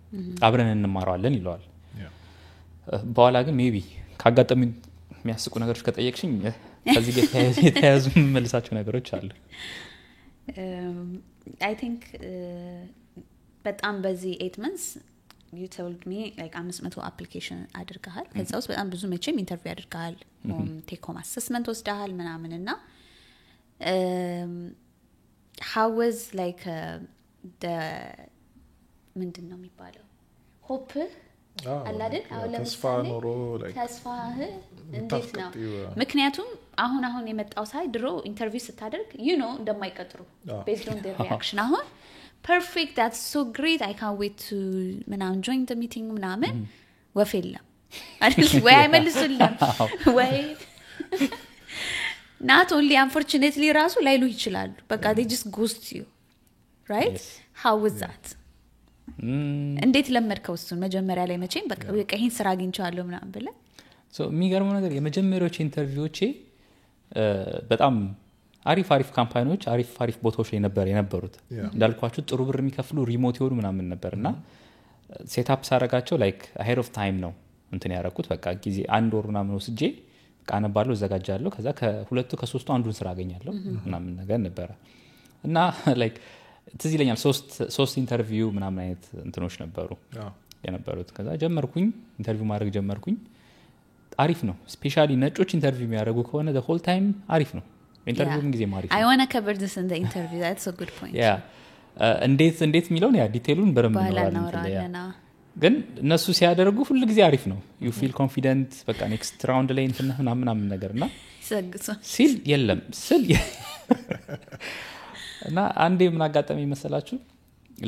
አብረን እንማራለን ይለዋል በኋላ ግን ሜቢ ካጋጠሚ የሚያስቁ ነገሮች ከጠየቅሽኝ ከዚህ ጋር የተያያዙ መልሳቸው ነገሮች አሉ I think በጣም በዚህ 8 months you told me like 500 application አድርገሃል ከዛ ውስጥ በጣም ብዙ መቼም ኢንተርቪው አድርገሃል take home assessment ወስደሃል ምናምንና how was like the ምንድነው የሚባለው hope አላደል አሁን ተስፋ ኖሮ ተስፋህ እንዴት ነው ምክንያቱም አሁን የመጣው ሳይ ድሮ ኢንተርቪው ስታደርግ you know እንደማይቀጥሩ based on their reaction አሁን perfect that's so great I can't wait to ምናምን join the meeting ምናምን ወፈለም አይደል ወይ አይመልሱልም ወይ not only unfortunately ራሱ ላይሉ ይችላሉ በቃ they just ghost you right yes. how was that እንዴት ለመድከው እሱን መጀመሪያ ላይ መቼም በቃ ይሄን ስራ አግኝቻለሁ ምናምን ብለ so የሚገርመው ነገር የመጀመሪያዎቹ ኢንተርቪዎቼ በጣም አሪፍ ካምፓኒዎች አሪፍ ቦታዎች ላይ የነበሩት እንዳልኳችሁ ጥሩ ብር የሚከፍሉ ሪሞት ይሆኑ ምናምን ነበርና ሴትአፕ ሳረጋቸው ላይክ ahead of time ነው እንትን ያረኩት በቃ ጊዜ አንድ ወር ምናምን ወስጄ ቃነባለሁ ዘጋጃለሁ ከዛ ከሁለቱ ከሶስቱ አንዱን ስራ አገኛለሁ ምናምን ነገር ነበር እና ላይክ ትዝ ይለኛል ሶስት ኢንተርቪው ምናምን አይነት እንትኖች ነበሩ የነበሩት ከዛ ጀመርኩኝ ኢንተርቪው ማድረግ ጀመርኩኝ አሪፍ ነው ስፔሻሊ ነጮች ኢንተርቪው የሚያደርጉ ከሆነ the whole time አሪፍ ነው ኢንተርቪው ምን ጊዜ ማሪፍ I want to cover this in the interview that's a good point yeah እንዴት የሚለውን ያ ዲቴሉን በደንብ ነው ግን እነሱ ሲያደርጉ ሁሉ ጊዜ አሪፍ ነው you feel confident በቃ next round ላይ እንትና ምናምን ነገርና ሲል የለም ስል እና አንዴ ምን አጋጠመኝ መሰላችሁ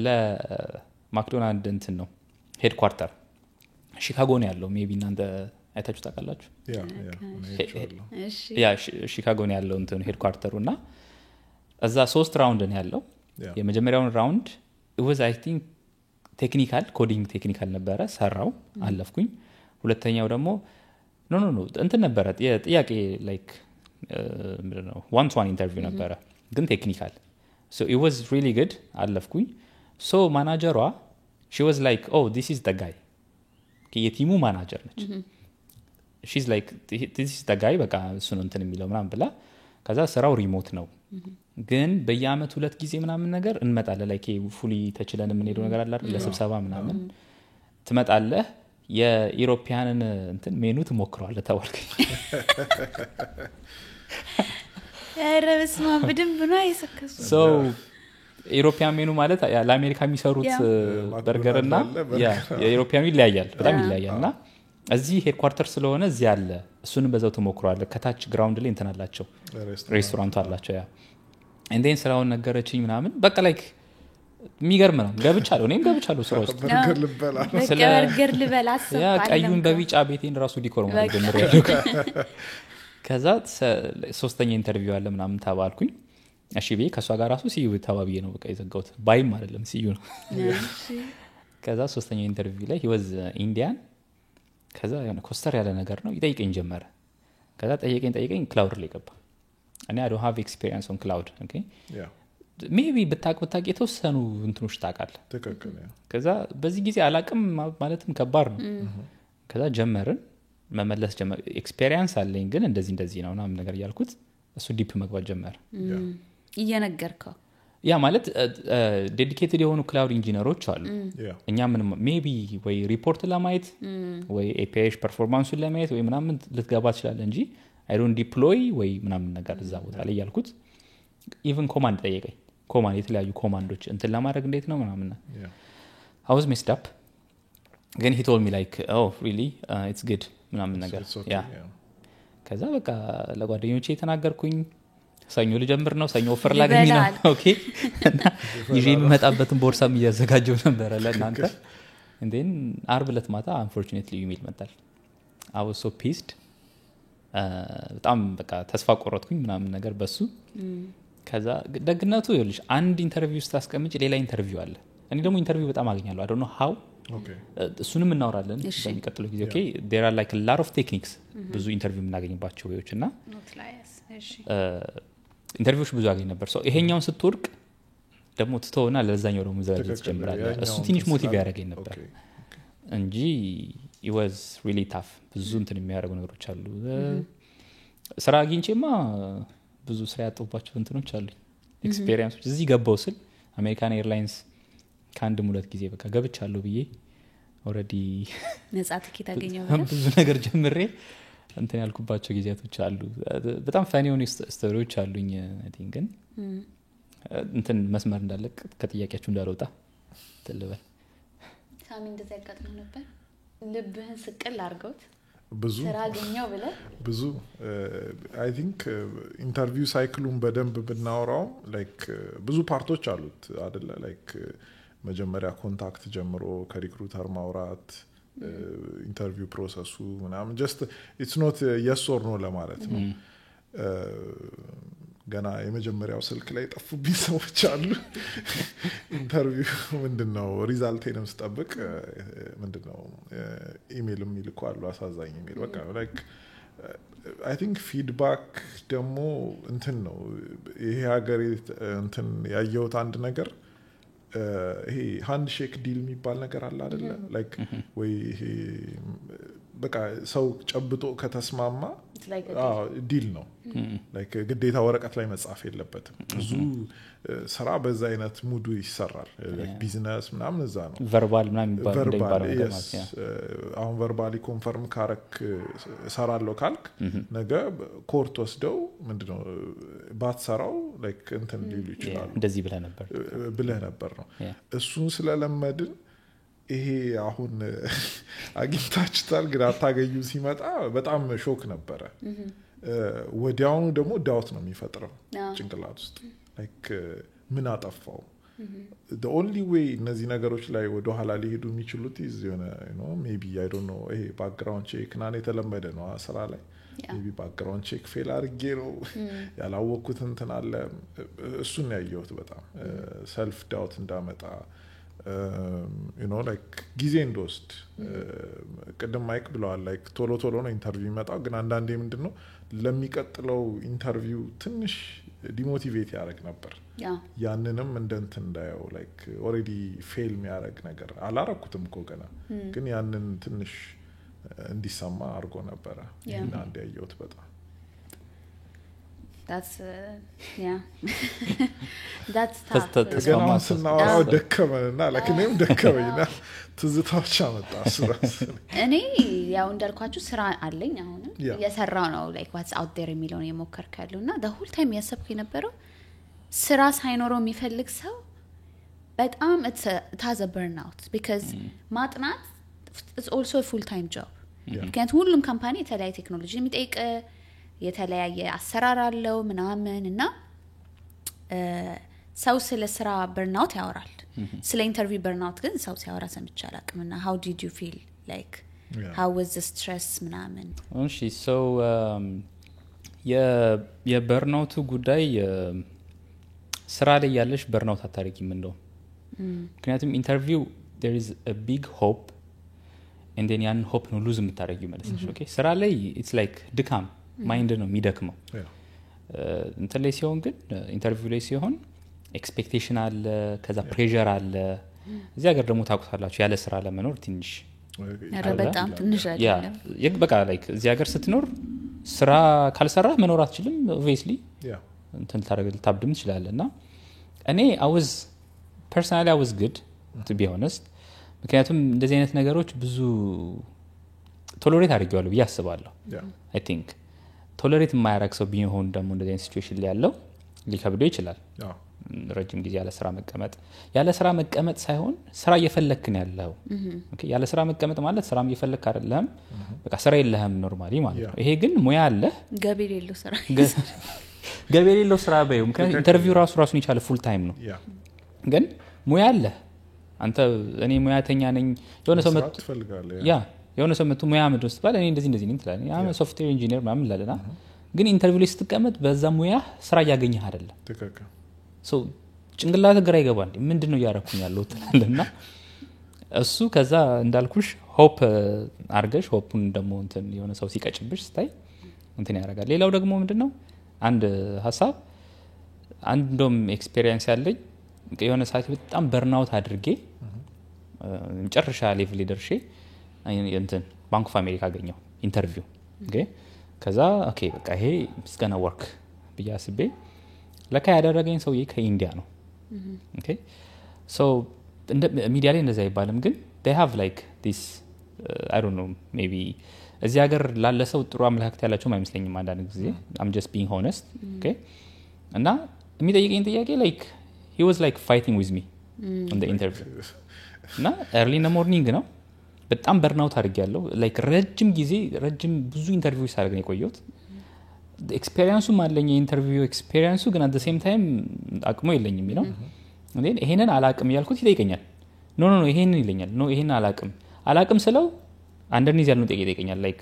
ለማክዶናልድ እንትን ነው ሄድኳርተር ሺካጎ ነው ያለው ሜቢ እናንተ አይታችሁ ታውቃላችሁ ያ ሺካጎ ነው ያለው እንትን ሄድኳርተሩና እዛ 3 ራውንድ ነው ያለው የመጀመሪያውን ራውንድ it was I think ቴክኒካል ኮዲንግ ቴክኒካል ነበረ ሰራው አለፍኩኝ ሁለተኛው ደግሞ ኖ እንትን ነበረ ጥያቄ ላይክ ምንድነው one to one ኢንተርቪው ነበረ ግን ቴክኒካል so it was really good አለፍኩኝ so ማናጀሯ she was like oh this is the guy የቲሙ ማናጀር ነች she's like this is the guy በቃ እሱ ነው እንትን የሚለው ምናምን ብላ ከዛ ስራው ሪሞት ነው ግን በየአመት 2 ጊዜ ምናምን ነገር እንመጣለን ላይክ ፉሊ ተችለን ምን ሄዶ ነገር አለ አይደል ለስብሰባ ምናምን ትመጣለህ የኢሮፒያንን እንትን ሜኑ ትሞክረዋለህ ተባልከኝ ያረብስማ በደንብ ነው አይሰከሱ so ኢሮፒያን ሜኑ ማለት ለአሜሪካ የሚሰሩት በርገርና የኢሮፒያኑ ይለያያል በጣም ይለያያልና እዚህ ሄድኳርተር ስለሆነ እዚህ አለ እሱንም በዛው ተሞክሯል ከታች ግራውንድ ላይ እንተናላቸው ሬስቶራንት አላቸው ያ እንዴን ስራውን ነገረችኝ ምናምን በቃ ላይክ የሚገርም ነው ገብቻለሁ እኔም ገብቻለሁ ስራ ውስጥ በርገር ልበላስ ያ ቀዩን በቢጫ ቤቴን ራሱ ዲኮር ማለት ጀምሬያለሁ ከዛ ሶስተኛ ኢንተርቪው አለ ምናምን ተባልኩኝ እሺ ቤ ከሷ ጋር ራሱ ሲዩ ተባብዬ ነው በቃ የዘጋሁት ባይም አይደለም ሲዩ ነው ከዛ ሶስተኛ ኢንተርቪው ላይ he was Indian ከዛ የሆነ ኮስተር ያለ ነገር ነው ይጠይቀኝ ጀመረ ከዛ ጠየቀኝ ክላውድ ላይ ገባ እኔ I don't have experience on cloud okay yeah maybe ብታቅ የተወሰኑ እንትኖች ታውቃለህ ተከከለ ከዛ በዚህ ጊዜ አላቅም ማለትም ከባድ ነው ከዛ ጀመርን መመለስ ጀመር ኤክስፒሪየንስ አለኝ ግን እንደዚህ ነው ምናምን ነገር ያልኩት እሱ ዲፕ መግባት ጀመረ እየነገርከው ያ ማለት ዴዲኬትድ የሆኑ ክላውድ ኢንጂነሮች አሉ እኛ ምን ሜቢ ወይ ሪፖርት ለማየት ወይ API ፐርፎርማንሱን ለማየት ወይ ምናምን ልትገባ ትችላለህ እንጂ I don't deploy ወይ ምናምን ነገር እዛ ቦታ ላይ ያልኩት even ኮማንድ ጠየቀኝ ኮማንድ የተለያዩ ኮማንዶች እንትን ለማድረግ እንዴት ነው ምናምን I was messed up ግን he told me like oh really it's good ምናምን ነገር ያ ከዛ በቃ ለጓደኞቼ ተናገርኩኝ ሰኞ ልጀምር ነው ሰኞ ኦፈር ላገኝ ነው ኦኬ ይዤ የምመጣበትን ቦርሳም እያዘጋጀው ነበር ለእናንተ and then አርብ ዕለት ማታ unfortunately ኢሜል መጣል I was so pissed በጣም በቃ ተስፋ ቆረጥኩኝ ምናምን ነገር በሱ ከዛ ደግነቱ ይልሽ አንድ ኢንተርቪው ስታስቀምጪ ሌላ ኢንተርቪው አለ እኔ ደግሞ ኢንተርቪው በጣም አገኛለሁ I don't know how እሱንም እናወራለን በሚቀጥለው ጊዜ ኦኬ there are like a lot of techniques ብዙ ኢንተርቪው የምናገኝባቸው ወይዎችና ኢንተርቪውሽ ብዙ አገኝ ነበር ሶ ይሄኛውን ስትወርቅ ደግሞ ትተውና ለዛኛው ደግሞ ዘራጅ ትጀምራለህ እሱ ትንሽ ሞቲቭ ያደርገኝ ነበር እንጂ it was really tough ብዙ እንትን የሚያደርጉ ነገሮች አሉ ስራ አግኝቼማ ብዙ ስራ ያጣሁባቸው እንትኖች አሉ ኤክስፒሪየንሶች እዚህ ገባው ስል አሜሪካን ኤርላይንስ ከአንድም ሁለት ጊዜ በቃ ገብቻለሁ ብዬ ኦሬዲ ነፃ ትኬት አገኘው ብዙ ነገር ጀምሬ እንትን ያልኩባቸው ጊዜያቶች አሉ በጣም ፈኒ የሆኑ ስቶሪዎች አሉኝ አይ ቲንክ ግን እንትን መስመር እንዳለቅ ከጥያቄያችሁ እንዳልወጣ ተልበል ሳሚ እንደዛ ያጋጥመው ነበር ልብህን ስቅል አርገውት ብዙ ስራ አገኘው ብለ ብዙ አይ ቲንክ ኢንተርቪው ሳይክሉን በደንብ ብናወራው ላይክ ብዙ ፓርቶች አሉት አይደለ ላይክ መጀመሪያ ኮንታክት ጀምሮ ከሪክሩተር ማውራት ኢንተርቪው ፕሮሰሱ ምናምን just it's not yes or no ለማለት ነው ገና የመጀመሪያው ስልክ ላይ ጠፉብኝ ሰዎች አሉ ኢንተርቪው ምንድነው ሪዛልቴንም ስጠብቅ ምንድነው ኢሜልም ይልኳሉ አሳዛኝ ኢሜል በቃ like I think feedback ደግሞ እንትን ነው ይሄ ሀገር እንትን ያየሁት አንድ ነገር ይሄ ሃንድ ሼክ ዲል የሚባል ነገር አለ አይደለ like ወይ ይሄ በቃ ሰው ጨብጦ ከተስማማ ዲል ነው like ግዴታ ወረቀት ላይ መጻፍ የለበትም ብዙ ስራ በዛ አይነት ሙዱ ይሰራል like ቢዝነስ ምናምን እዛ ነው ቨርባል ምናምን ይባላል አሁን ቨርባሊ ኮንፈርም ካረክ ሰራለው ካልክ ነገ ኮርት ወስደው ምንድነው ባትሰራው like እንትን ሊሉ ይችላል እንደዚህ ብለህ ነበር ነው እሱን ስለለመድን ይሄ አሁን አግኝታችታል ግን አታገኙ ሲመጣ በጣም ሾክ ነበረ ወዲያውኑ ደግሞ ዳውት ነው የሚፈጥረው ጭንቅላት ውስጥ like ምን አጠፋው the only way እነዚህ ነገሮች ላይ ወደ ኋላ ሊሄዱ የሚችሉት you know maybe I don't know ይሄ background check ናን የተለመደ ነው ስራ ላይ maybe background check fail አድርጌ ነው ያላወቅኩት እንትን አለ እሱን ያየሁት በጣም self doubt እንዳመጣ you know like ጊዜ እንደወስድ ቀደም ማይክ ብለዋል like ቶሎ ነው ኢንተርቪው ይመጣው ግን አንዳንዴ ምንድነው ለሚቀጥለው ኢንተርቪው ትንሽ ዲሞቲቬት ያደርግ ነበር ያንንም እንደንት እንዳየው like already fail የሚያደርግ ነገር አላረኩትም እኮ ገና ግን ያንን ትንሽ እንዲሰማ አርጎ ነበር እና አንዴ ያየሁት በጣም that's that's tough ገና ስናወራው ደከመንና ለከኔም ደከመኝና ትዝታዎች አመጣ አስራስ እኔ ያው እንዳልኳችሁ ስራ አለኝ አሁን የሰራው ነው like what's out there የሚለውን የሞከርካለውና the whole time ያሰብኩ የነበረው ስራ ሳይኖረው የሚፈልግ ሰው በጣም it has a burnout because ማጥናት it's also a full time job ምክንያቱም ሁሉም ካምፓኒ የተለያየ ቴክኖሎጂ የሚጠይቅ የተለያየ አሰራር አለው ምናምን እና ሰው ስለ ስራ በርናውት ያወራል ስለ ኢንተርቪው በርናውት ግን ሰው ሲያወራ ሰምቻለሁ አቅምና how did you feel like how was the stress ምናምን እሺ so የበርናውቱ ጉዳይ ስራ ላይ ያለሽ በርናውት አታረጊም እንደው ምክንያቱም ኢንተርቪው there is a big hope and then ያን hope ነው lose የምታረጊው ማለት ነው okay ስራ ላይ it's like ድካም ማይንድ ነው የሚደክመው እንትን ላይ ሲሆን ግን ኢንተርቪው ላይ ሲሆን ኤክስፔክቴሽን አለ ከዛ ፕሬሸር አለ እዚህ ሀገር ደግሞ ታውቁታላችሁ ያለ ስራ ለመኖር ትንሽ በጣም ትንሽ አይደለም በቃ like እዚህ ሀገር ስትኖር ስራ ካልሰራ መኖር አትችልም obviously እንትን ታብድም ትችላለና እኔ I was good to be honest ምክንያቱም እንደዚህ አይነት ነገሮች ብዙ ቶለሬት አድርጌዋለሁ ብዬ አስባለሁ I think ቶለሬት የማያረግ ሰው ቢሆን ደግሞ እንደዚህ አይነት ሲቹዌሽን ላይ ያለው ሊከብደው ይችላል ረጅም ጊዜ ያለ ስራ መቀመጥ ሳይሆን ስራ እየፈለክ ነው ያለው ኦኬ ያለ ስራ መቀመጥ ማለት ስራም እየፈለክ አይደለም በቃ ስራ የለህም ኖርማሊ ማለት ነው ይሄ ግን ሙያ አለ ገቢ የሌለው ስራ በይው ምክንያቱም ኢንተርቪው ራሱን ይቻለ ፉል ታይም ነው ግን ሙያ አለ አንተ እኔ ሙያተኛ ነኝ የሆነ ሰው መጥቶ ሙያ ምንድነው ስትባል እኔ እንደዚህ ነኝ ትላለህ ያ ሶፍትዌር ኢንጂነር ምናምን ላለና ግን ኢንተርቪው ላይ ስትቀመጥ በዛ ሙያ ስራ ያገኘህ አይደለም ተከከ ሶ ጭንቅላት ግራ ይገባል ምንድነው ያረኩኝ ያለው ትላለና እሱ ከዛ እንዳልኩሽ ሆፕ አርገሽ ሆፑን ደግሞ እንትን የሆነ ሰው ሲቀጭብሽ ስታይ እንትን ያረጋል ሌላው ደግሞ ምንድነው አንድ ሐሳብ አንዱም ኤክስፒሪየንስ ያለኝ የሆነ ሰዓት በጣም በርናውት አድርጌ ጨርሻ ሌቭል ሊደርሺ እንትን ባንክ ኦፍ አሜሪካ አገኘው ኢንተርቪው ኦኬ ከዛ ኦኬ በቃ ይሄ is gonna work ብዬ አስቤ ለካ ያደረገኝ ሰውዬ ከኢንዲያ ነው ኦኬ ሶ ሚዲያ ላይ እንደዛ አይባልም ግን they have like this I don't know maybe እዚህ ሀገር ላለ ሰው ጥሩ አመለካከት ያላቸውም አይመስለኝም አንዳንድ ጊዜ I'm just being honest okay እና የሚጠይቀኝ ጥያቄ like he was like fighting with me on the interview እና early in the morning ነው በጣም በርናውት አድርጌያለሁ ላይክ ረጅም ብዙ ኢንተርቪው ሳደርግ ነው የቆየሁት ኤክስፒሪየንሱም አለኝ የኢንተርቪው ኤክስፒሪየንሱ ግን at the same time አቅሙ የለኝም ነው እንዴ ይሄንን አላቅም ያልኩት ይጠይቀኛል ኖ ይሄንን ይለኛል ኖ ይሄንን አላቅም ስለው አንደርኒዝ ያልነው ጥያቄ ይጠይቀኛል ላይክ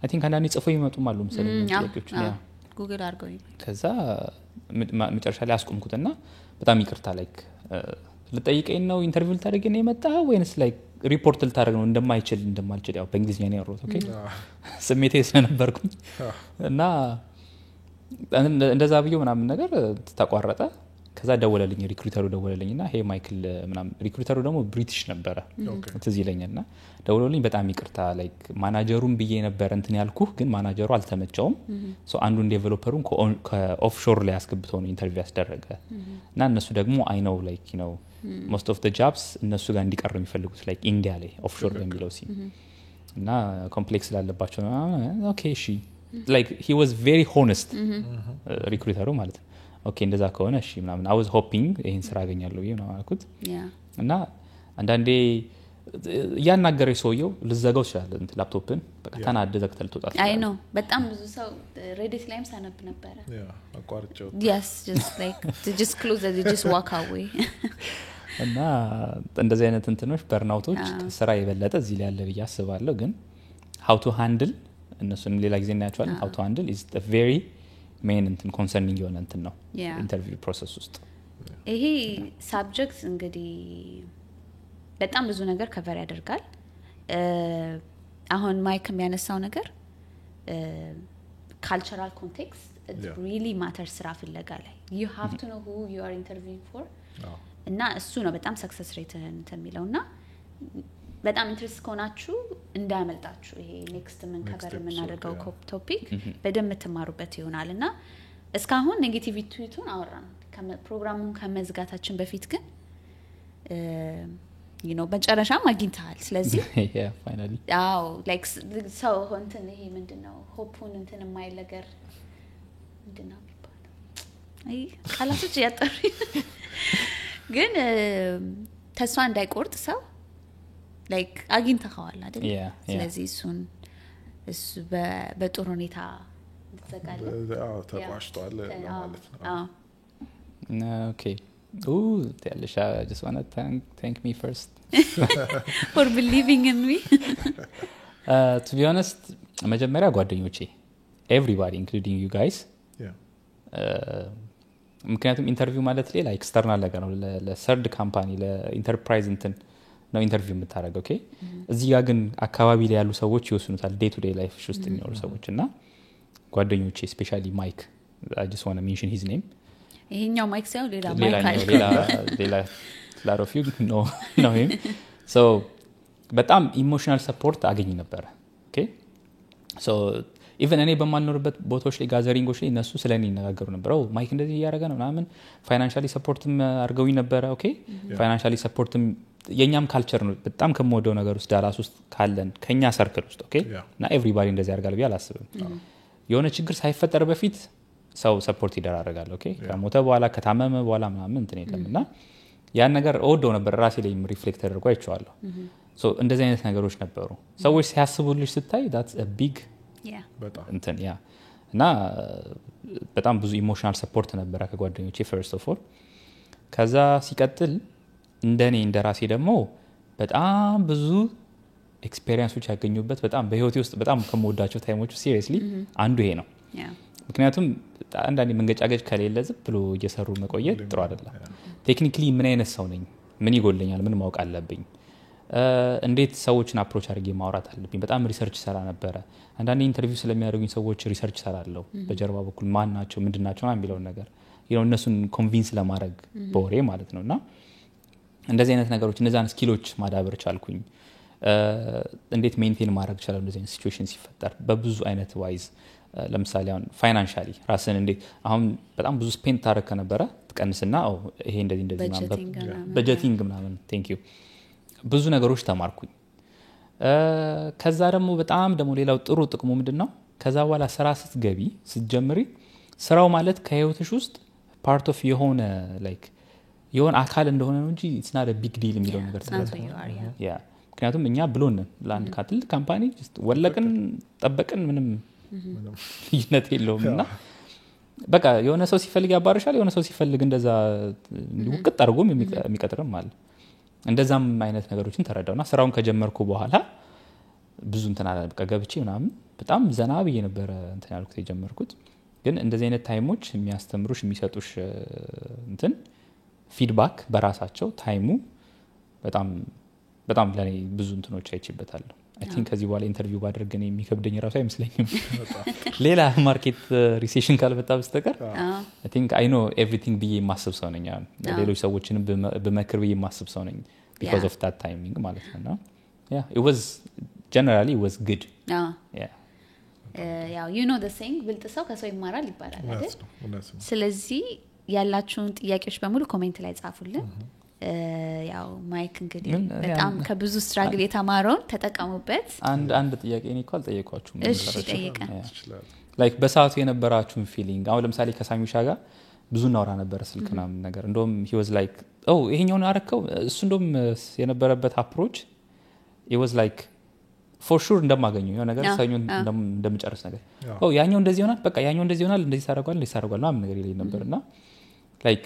I think አንዳንዴ ጽፎ ይመጡም አሉ መሰለኝ ጥያቄዎች ጉግል አድርገው ከዛ መጨረሻ ላይ አስቆምኩትና በጣም ይቅርታ ላይክ ልጠይቀኝ ነው ኢንተርቪው ልታደርግ ነው የመጣ ወይንስ ላይክ ሪፖርት ልታደርግ ነው እንደማልችል ያው በእንግሊዝኛ ነው ያወራሁት ኦኬ ስሜቴ ስለነበርኩኝ እና እንደዛ ብዬ ምናምን ነገር ተቋረጠ ከዛ ደወለልኝ ሪክሩተሩ ደወለልኝና ሄ ማይክል ምናምን ሪክሩተሩ ደግሞ ብሪቲሽ ነበረ ትዝ ይለኛልና ደወለልኝ በጣም ይቅርታ ላይክ ማናጀሩን ብዬ ነበር እንትን ያልኩህ ግን ማናጀሩ አልተመቸውም ሶ አንዱን ዴቨሎፐሩን ከኦፍሾር ላይ አስገብተው ነው ኢንተርቪው ያስደረገ እና እነሱ ደግሞ አይ ኖው ላይክ ዩ ኖ most of the jobs እነሱ ጋር እንዲቀርቡ የሚፈልጉት ላይክ ኢንዲያ ላይ ኦፍሾር በሚለው ሲ እና ኮምፕሌክስ ላለባቸው ኦኬ እሺ like he was very honest ሪክሩተሩ ማለት ነው ኦኬ እንደዛ ከሆነ እሺ ምናምን I was hoping ይሄን ስራ አገኛለሁ ይሄ ነው አልኩት እና አንዳንዴ ያናገረኝ ሰውየው ልዘጋው ይችላል እንት ላፕቶፕን በቃ ተናደ ዘግተህ ልትወጣ አይ ኖ በጣም ብዙ ሰው ሬዲት ላይም ሳነብ ነበር አቋርጬው yes just like to just close it just walk away እና እንደዚህ አይነት እንትኖች በርናውቶች ከስራ የበለጠ እዚህ ላይ ያለ ብዬ አስባለሁ ግን how to handle እነሱንም ሌላ ጊዜ እናያቸዋለን how to handle is the very main እንትን concerning የሆነ እንትን ነው ኢንተርቪው ፕሮሰስ ውስጥ ይሄ ሳብጀክት እንግዲህ በጣም ብዙ ነገር ከቨር ያደርጋል አሁን ማይክ የሚያነሳው ነገር cultural context it really matters ስራ ፍለጋ ላይ you have to know who you are interviewing for እና እሱ ነው በጣም ሰክሰስ ሬት እንትን የሚለውና በጣም ኢንትረስት ከሆናችሁ እንዳያመልጣችሁ ይሄ ኔክስት ምን ከቨር የምናደርገው ቶፒክ በደንብ ተማሩበት ይሆናልና እስካሁን ኔጌቲቪቲውን አወራን ፕሮግራሙን ከመዝጋታችን በፊት ግን you know በጨረሻም አግኝተሃል ስለዚህ yeah finally like ሰው እንትን ይሄ ምንድነው ሆፑን እንትን የማይለገር ምንድነው የሚባለው አይ ቃላቶች ያጠሩ ግን ተስፋ እንዳይቆርጥ ሰው like አግኝተኸዋል አይደል ስለዚህ እሱ በጥሩ ሁኔታ ተዘጋለ ተቋሽቷል ማለት ነው okay Talisha, I just want to thank me first for believing in me to be honest መጀመሪያ ጓደኞቼ everybody including you guys ምክንያቱም ኢንተርቪው ማለት ሌላ ኤክስተርናል ነገር ነው ለሰርድ ካምፓኒ ለኢንተርፕራይዝ እንትን ነው ኢንተርቪው የምታደርገው ኦኬ እዚህ ጋር ግን አካባቢ ላይ ያሉ ሰዎች ይወስኑታል ዴይ ቱ ዴይ ላይፍ ውስጥ የሚኖሩ ሰዎች እና ጓደኞቼ ስፔሻሊ ማይክ I just want to mention his name ይሄኛው ማይክ ሳይሆን ሌላ ማይክ አለ ሌላ lot of you know him so በጣም ኢሞሽናል ሰፖርት አገኝ ነበር ኦኬ so even እኔ በማልኖርበት ቦታዎች ላይ ጋዘሪንጎች ላይ እነሱ ስለኔ ይነጋገሩ ነበር ማይክ እንደዚህ ያደረገ ነው ምናምን ፋይናንሻሊ ሰፖርትም አድርገውኝ ነበር ኦኬ ፋይናንሻሊ ሰፖርትም የኛም ካልቸር ነው በጣም ከመወደው ነገር ውስጥ ዳላስ ውስጥ ካለን ከኛ ሰርክል ውስጥ ኦኬ እና ኤቭሪባዲ እንደዚህ ያደርጋል ብዬ አላስብም የሆነ ችግር ሳይፈጠር በፊት ሰው ሰፖርት ይደራረጋል ኦኬ ከሞተ በኋላ ከታመመ በኋላ ምናምን እንትን የለምና ያን ነገር ወደው ነበር ራሴ ላይ ሪፍሌክት አድርጎ አይቻለሁ ሶ እንደዚህ አይነት ነገሮች ነበሩ ሰዎች ሲያስቡልሽ ስታይ that's a big በጣም እንትን እና በጣም ብዙ ኢሞሽናል ሰፖርት ነበር ከጓደኞቼ first of all ከዛ ሲቀጥል እንደኔ እንደራሴ ደግሞ በጣም ብዙ ኤክስፒሪየንሶች ያገኙበት በጣም በህይወቴ ውስጥ በጣም ከመወዳቸው ታይሞች ሲሪየስሊ አንዱ ይሄ ነው ምክንያቱም አንዳንዴ መንገጫገጭ ከሌለ ዝም ብሎ እየሰሩ መቆየት ጥሩ አይደለም ቴክኒካሊ ምን አይነት ሰው ነኝ ምን ይጎልኛል ምን ማወቅ አለብኝ እንዴት ሰዎችን አፕሮች አድርጌ ማውራት አለብኝ በጣም ሪሰርች ሰራ ነበር አንዳንዴ ኢንተርቪው ስለሚያደርጉኝ ሰዎች ሪሰርች ሰራለሁ በጀርባ በኩል ማን ናቸው ምንድናቸው ነው የሚለው ነገር እነሱን ኮንቪንስ ለማድረግ በወሬ ማለት ነውና እንደዚህ አይነት ነገሮች እነዛን ስኪሎች ማዳበር ቻልኩኝ እንዴት ሜንቴን ማድረግ ይችላል እንደዚህ አይነት ሲቹዌሽን ሲፈጠር በብዙ አይነት ዋይዝ ለምሳሌ አሁን ፋይናንሻሊ ራስን እንዴት አሁን በጣም ብዙ ስፔንድ ታረክ ከነበረ ትቀንስና ይሄ እንደዚህ በጀቲንግ ምናምን ቴንክ ዩ ብዙ ነገሮች ተማርኩኝ ከዛ ደግሞ በጣም ደግሞ ሌላው ጥሩ ጥቅሙ ምንድነው ከዛ በኋላ ስራ ስትገቢ ስትጀምሪ ስራው ማለት ከህይወትሽ ውስጥ ፓርት ኦፍ የሆነ ላይክ የሆነ አካል እንደሆነ ነው እንጂ it's not a big deal የሚለው ነገር ያ ምክንያቱም እኛ ብሎን ለአንድ ካትል ካምፓኒ ወለቅን ጠበቅን ምንም ልዩነት የለውምና በቃ የሆነ ሰው ሲፈልግ ያባርሻል የሆነ ሰው ሲፈልግ እንደዛ ውቅጥ አድርጎም የሚቀጥርም አለ እንደዛም አይነት ነገሮችን ተረዳውና ስራውን ከጀመርኩ በኋላ ብዙ እንትን አለ በቃ ገብቼ ምናምን በጣም ዘና ብዬ ነበር እንትን ያልኩት የጀመርኩት ግን እንደዚህ አይነት ታይሞች የሚያስተምሩሽ የሚሰጡሽ እንትን ፊድባክ በራሳቸው ታይሙ በጣም በጣም ለኔ ብዙ እንትኖች አይችበታለሁ አይ ቲንክ ከዚህ በኋላ ኢንተርቪው ባደርግ እኔ የሚከብደኝ ራሱ አይመስለኝም ሌላ ማርኬት ሪሴሽን ካልመጣ በስተቀር አይ ቲንክ አይ ኖ ኤቭሪቲንግ ብዬ የማስብ ሰው ነኝ ሌሎች ሰዎችንም በመክር ብዬ የማስብ ሰው ነኝ because of that timing ማለት ነው yeah it was generally it was good yeah ያው you know the saying ብልጥ ሰው ከሰው ይማራል ይባላል አይደል ስለዚህ ያላችሁን ጥያቄዎች በሙሉ ኮሜንት ላይ ጻፉልን ያው ማይክ እንግዲህ በጣም ከብዙ ስትራግል የተማረውን ተጠቀሙበት አንድ ጥያቄ እኔ እንኳን ጠየቅኳችሁ እሺ ጠይቀን ላይክ በሰዓቱ የነበራችሁን ፊሊንግ አሁን ለምሳሌ ከሳሚሻ ጋር ብዙ እናወራ ነበር ስልክና ነገር እንደውም he was like ይሄኛውን አረከው እሱ እንደውም የነበረበት አፕሮች it was like for sure እንደማገኘው የሆነ ነገር ሰኞ እንደምጨርስ ነገር ያኛው እንደዚህ ይሆናል በቃ ያኛው እንደዚህ ይሆናል እንደዚህ ታረጋል ምናምን ነገር ይለኝ ነበርና ላይክ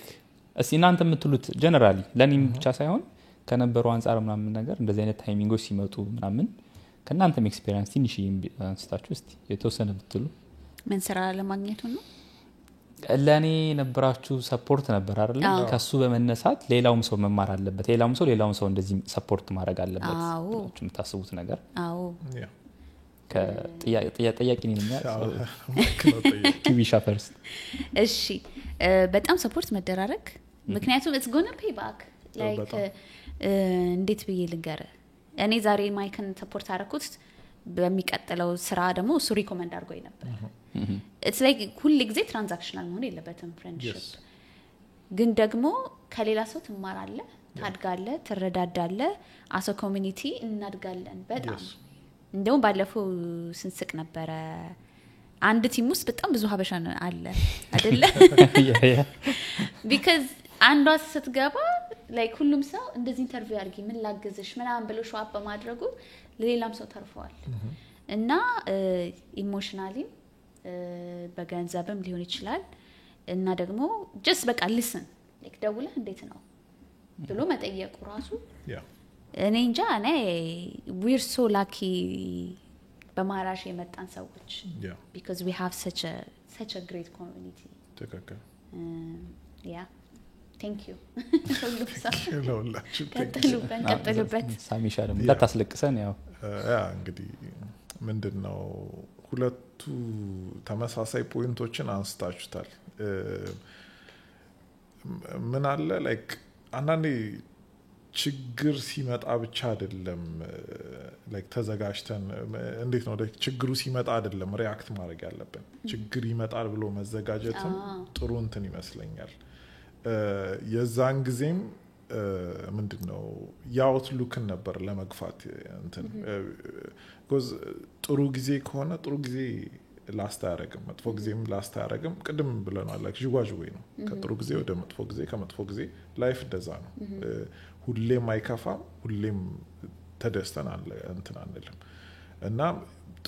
እናንተ የምትሉት ጀነራሊ ለኔም ብቻ ሳይሆን ከነበሩ አንፃር ምናምን ነገር እንደዚህ አይነት ታይሚንጎች ሲመጡ ምናምን ከናንተም ኤክስፒሪየንስ ትንሽ አንስታችሁ እስቲ የተወሰነ ብትሉ ምን ስራ ለማግኘቱ ነው ለኔ ነበራችሁ ሰፖርት ነበር አይደል ከሱ በመነሳት ሌላውም ሰው መማር አለበት ሌላውም ሰው እንደዚህ ሰፖርት ማድረግ አለበት የምታስቡት ነገር አዎ ከጥያቄ ነኝ ቲቪ ሻፈርስ እሺ በጣም ሰፖርት መደራረግ ምክንያቱም it's going to pay back like እንዴት ብዬ ልንገር እኔ ዛሬ ማይክን ሰፖርት አረኩት በሚቀጥለው ስራ ደግሞ እሱ ሪኮመንድ አድርጎኝ ነበር it's like ሁሉ ጊዜ ትራንዛክሽናል መሆን የለበትም ፍሬንድሺፕ ግን ደግሞ ከሌላ ሰው ትማራለህ ታድጋለህ ትረዳዳለህ አሶ ኮሚኒቲ እናድጋለን በጣም እንደውም ባለፈው ስንስቅ ነበረ አንድ ቲም ውስጥ በጣም ብዙ ሀበሻ አለ አይደለ because አንዷ ስትገባ like ሁሉም ሰው እንደዚህ ኢንተርቪው አድርጊ ምን ላግዝሽ ምናምን ብሎ ሾአፕ በማድረጉ ለሌላም ሰው ተርፈዋል እና ኢሞሽናሊ በገንዘብም ሊሆን ይችላል እና ደግሞ just በቃ listen like ደውለህ እንዴት ነው ብሎ መጠየቁ ራሱ እኔ እንጃ እኔ we're so lucky በማራሽ የመጣን ሰዎች because we have such a great community ተከከ yeah thank you ቀጥሉበት ሳሚሻ ደግሞ ለታስለቅሰን ያው እንግዲህ ምንድነው ሁለቱ ተመሳሳይ ፖይንቶችን አንስታችሁታል ምን አለ ላይክ አንዳንዴ ችግር ሲመጣ ብቻ አይደለም ላይክ ተዘጋጅተን እንዴት ነው ችግሩ ሲመጣ አይደለም ሪአክት ማድረግ ያለብን ችግር ይመጣል ብሎ መዘጋጀትም ጥሩ እንትን ይመስለኛል የዛን ጊዜም ምንድነው ያውትሉክን ነበር ለመግፋት እንትን because ጥሩ ጊዜ ከሆነ ጥሩ ጊዜ ላስት አያረግም መጥፎ ጊዜም ላስት አያረግም ቅድም ብለናል like ጅዋጅዌ ነው ከጥሩ ጊዜ ወደ መጥፎ ጊዜ ከመጥፎ ጊዜ ላይፍ እንደዛ ነው ሁሌም አይከፋም ሁሌም ተደስተን አለ እንትን አንልም እና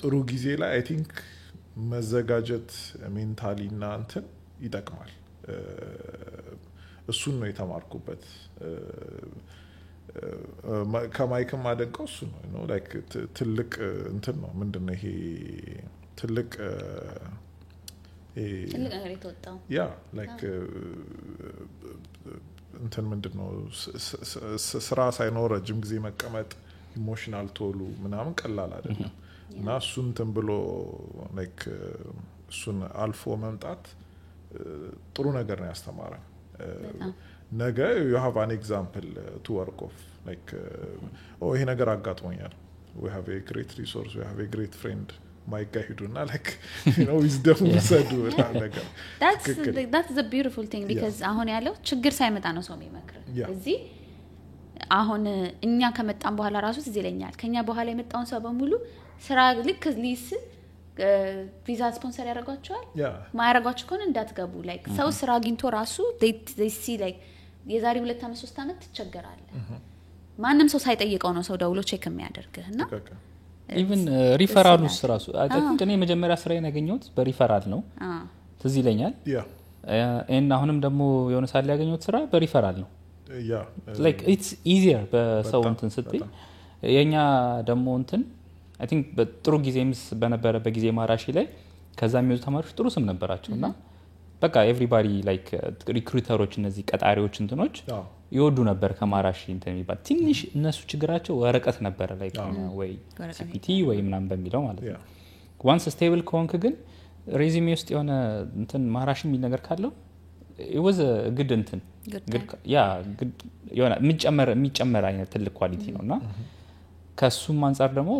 ጥሩ ጊዜ ላይ አይ ቲንክ መዘጋጀት ሜንታሊና እንትን ይጠቅማል እሱን ነው የተማርኩበት ከማይክም አደንቀው እሱ ነው like ትልቅ እንትን ነው ምንድነው ይሄ ትልቅ ነገር የተወጣው ያ like እንትን ምንድነው ስራ ሳይኖር ረጅም ጊዜ መቀመጥ ኢሞሽናል ቶሉ ምናምን ቀላል አይደለም እና እሱን እንትን ብሎ like እሱን አልፎ መምጣት ጥሩ ነገር ነው ያስተማረን ነገ you have an example to work off like ይሄ ነገር አጋጥሞኛል we have a great resource we have a great friend ማይጋሂዱና like wisdom ውሰዱ ነገር that's the beautiful thing because አሁን ያለው ችግር ሳይመጣ ነው ሰው የሚመክር እዚህ አሁን እኛ ከመጣን በኋላ ራሱ ይዘለኛል ከኛ በኋላ የመጣውን ሰው በሙሉ ስራ ልክ ሊስ ቪዛ ስፖንሰር ያደርጓቸዋል ማያደርጓቸው ከሆነ እንዳትገቡ like ሰው ስራ አግኝቶ ራሱ they see like የዛሬ 2 አመት 3 አመት ትቸገራለህ ማንንም ሰው ሳይጠይቀው ነው ሰው ደውሎ ቼክ የሚያደርግህና even ሪፈራሉስ ራሱ አጥንት እኔ መጀመሪያ ስራዬን ያገኘሁት በሪፈራል ነው ትዝ ይለኛል እና አሁንም ደግሞ የሆነ ሳል ያገኘሁት ስራ በሪፈራል ነው like it's easier በሰው እንትን ስትይ የኛ ደግሞ እንትን I think በጥሩ ጊዜምስ በነበረ በጊዜ ማራሺ ላይ ከዛ የሚወጡ ተማሪዎች ጥሩ ስም ነበራቸውና በቃ everybody like ሪክሩተሮች እነዚህ ቀጣሪዎች እንትኖች ይወዱ ነበር ከማራሺ እንትን የሚባል ትንሽ እነሱ ችግራቸው ወረቀት ነበር like ወይ CPT ወይ ምናምን በሚለው ማለት ነው once stable ከሆንክ ግን ሬዚሜ ውስጥ የሆነ እንትን ማራሺ የሚል ነገር ካለው it was a good እንትን good የሆነ የሚጨመር አይነት ትልቅ ኳሊቲ ነውና ከሱም አንፃር ደግሞ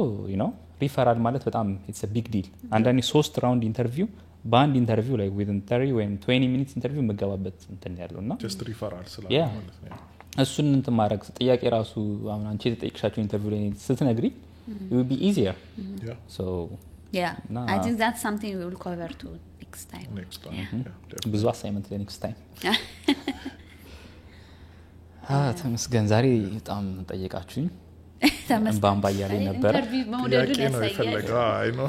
ሪፈራል ማለት በጣም it's a big deal አንዳንዴ 3 ራውንድ ኢንተርቪው በአንድ ኢንተርቪው ላይ within 30 ወይ 20 minutes ኢንተርቪው መገባበት እንትን ያለውና just referral ስላለ ማለት ነው እሱን እንትን ማድረግ ጥያቄ ራሱ አሁን አንቺ ተጠይቅሻቸው ኢንተርቪው ላይ ስትነግሪ it will be easier so I think that's something we will cover to next time ብዙ assignment ላይ next time ተመስገን ዛሬ በጣም ጠየቃችሁኝ ባምባ ያለኝ ነበር ኢንተርቪው መውደዱን ያሳያል አይ ነው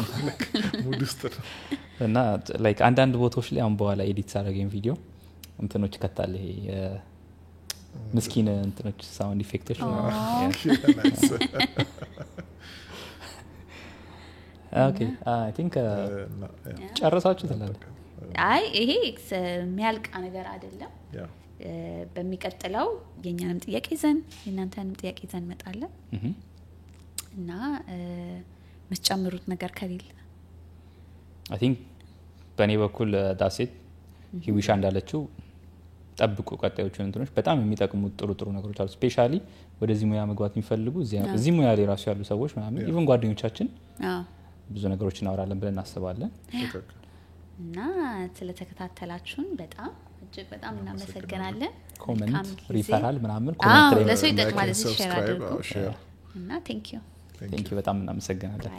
ሙድ ውስጥ እና ላይክ አንዳንድ ቦታዎች ላይ አሁን በኋላ ኤዲት ሳደርገኝ ቪዲዮ እንትኖች ከታለ ይሄ ምስኪን እንትኖች ሳውንድ ኢፌክቶች ኦኬ አይ ቲንክ ጨረሳችሁ ትላለህ አይ ይሄ የሚያልቅ ነገር አይደለም በሚቀጥለው የኛንም ጥያቄ ይዘን የናንተንም ጥያቄ ይዘን መጣለን እና መስጨምሩት ነገር ከሌለ I think በኔ በኩል ዳሴት ሂዊሻ እንዳለችው ጠብቁ ቀጣዮቹን እንትኖች በጣም የሚጠቅሙ ጥሩ ነገሮች አሉ ስፔሻሊ ወደዚህ ሙያ መግባት የሚፈልጉ እዚህ ሙያ ላይ ራሱ ያሉ ሰዎች ማለት ኢቭን ጓደኞቻችን ብዙ ነገሮች እናወራለን ብለን እናስባለን እና ስለተከታተላችሁን በጣም እጅግ በጣም እናመሰግናለን ኮሜንት ሪፈራል ምናምን ኮሜንት ላይ ለሰው ይጠቅማል ሼር አድርጉ እና thank you በጣም እናመሰግናለን